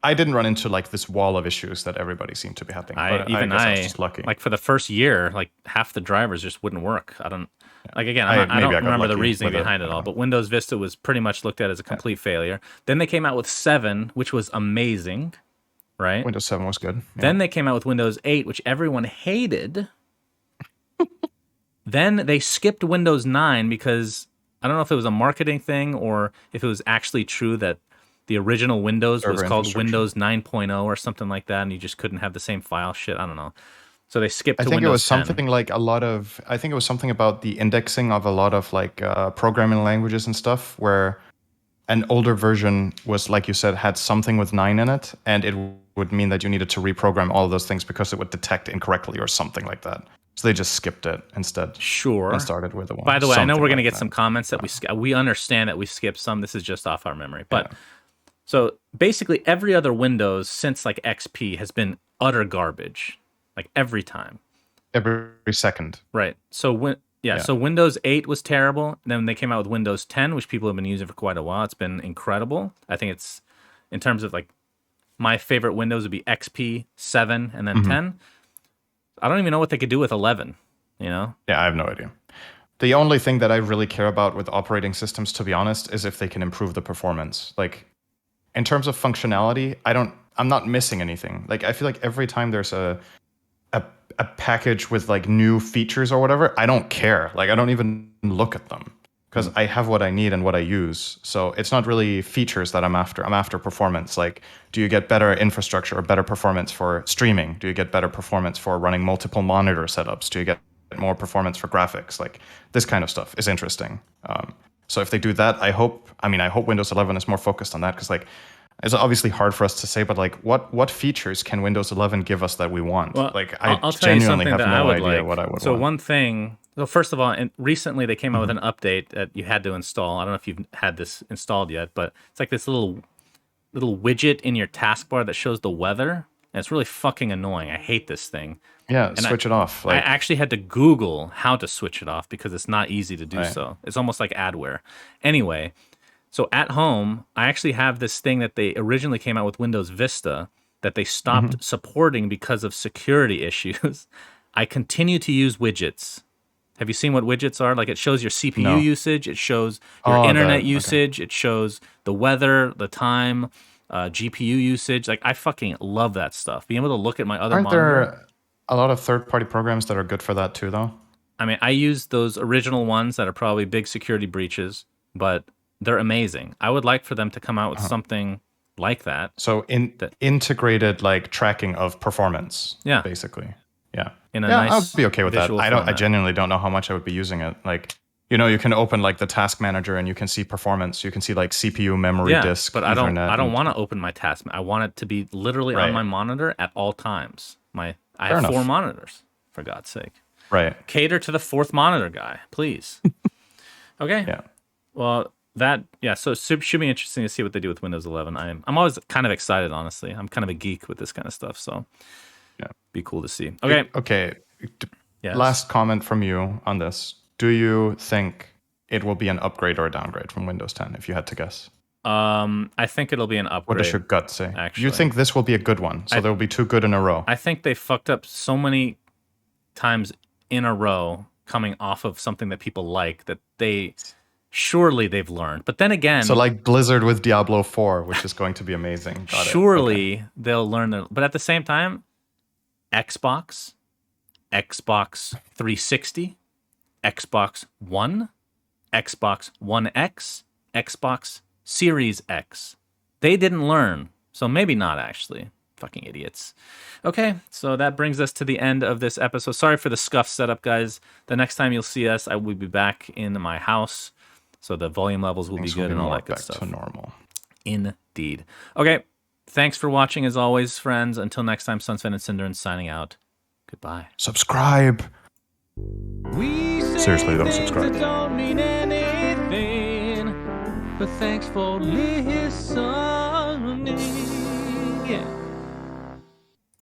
I didn't run into like this wall of issues that everybody seemed to be having. But I guess I was just lucky. Like for the first year, like half the drivers just wouldn't work. I don't like again. I don't got remember the lucky reasoning with it, behind I it don't all. know. But Windows Vista was pretty much looked at as a complete failure. Then they came out with 7, which was amazing, right? Windows 7 was good. Yeah. Then they came out with Windows 8, which everyone hated. Then they skipped Windows 9 because I don't know if it was a marketing thing or if it was actually true that the original Windows was called Windows 9.0 or something like that, and you just couldn't have the same file. Shit, I don't know. So they skipped to Windows 10. I think it was something like I think it was something about the indexing of a lot of like programming languages and stuff, where an older version was, like you said, had something with 9 in it, and it would mean that you needed to reprogram all of those things because it would detect incorrectly or something like that. So they just skipped it instead. Sure. And started with the one. By the way, I know we're going to get some comments that we understand that we skipped some. This is just off our memory. But so basically every other Windows since like XP has been utter garbage. Like every time. Every second. Right. So so Windows 8 was terrible. Then they came out with Windows 10, which people have been using for quite a while. It's been incredible. I think it's, in terms of like, my favorite Windows would be XP, 7, and then 10. I don't even know what they could do with 11, you know? Yeah, I have no idea. The only thing that I really care about with operating systems, to be honest, is if they can improve the performance. Like, in terms of functionality, I'm not missing anything. Like, I feel like every time there's a package with like new features or whatever, I don't care. Like, I don't even look at them because I have what I need and what I use. So it's not really features that I'm after. I'm after performance. Like, do you get better infrastructure or better performance for streaming? Do you get better performance for running multiple monitor setups? Do you get more performance for graphics? Like, this kind of stuff is interesting. So if they do that, I hope Windows 11 is more focused on that, because like, it's obviously hard for us to say, but like, what features can Windows 11 give us that we want? Well, like, I'll tell you genuinely something have that no I would idea like. what I would So want. one thing, so first of all, recently they came out with an update that you had to install. I don't know if you've had this installed yet, but it's like this little widget in your taskbar that shows the weather, and it's really fucking annoying. I hate this thing. Yeah, And switch it off. I Like, actually had to Google how to switch it off because it's not easy to do so. It's almost like adware. Anyway, so at home, I actually have this thing that they originally came out with Windows Vista that they stopped supporting because of security issues. I continue to use widgets. Have you seen what widgets are? Like, it shows your CPU usage, it shows your internet usage, it shows the weather, the time, GPU usage. Like, I fucking love that stuff. Being able to look at my other monitor. there a lot of third-party programs that are good for that too, though? I mean, I use those original ones that are probably big security breaches, but they're amazing. I would like for them to come out with something like that. So integrated like tracking of performance. Yeah. Basically. Yeah. In a I nice would be okay with that. I format. genuinely don't know how much I would be using it. Like, you know, you can open like the task manager and you can see performance. You can see like CPU, memory, disk, but Ethernet. I don't want to open my task. I want it to be literally on my monitor at all times. I have 4 monitors, for God's sake. Right. Cater to the 4th monitor guy, please. Okay. Yeah. Well, so it should be interesting to see what they do with Windows 11. I'm always kind of excited, honestly. I'm kind of a geek with this kind of stuff, so be cool to see. Okay. Okay. Yes. Last comment from you on this. Do you think it will be an upgrade or a downgrade from Windows 10, if you had to guess? I think it'll be an upgrade. What does your gut say? Actually, you think this will be a good one, so there will be 2 good in a row? I think they fucked up so many times in a row coming off of something that people like that surely they've learned. But then again, so like Blizzard with Diablo 4, which is going to be amazing. Surely they'll learn but at the same time, Xbox 360, Xbox One, Xbox One X, Xbox Series X. They didn't learn, so maybe not actually. Fucking idiots. Okay, so that brings us to the end of this episode. Sorry for the scuff setup, guys. The next time you'll see us, I will be back in my house, so the volume levels will be good and all that good stuff. Back to normal. Indeed. Okay, thanks for watching as always, friends. Until next time, SUNSfan and Synderen signing out. Goodbye. Subscribe. Seriously, don't subscribe. Don't mean anything, but thanks for listening. Yeah.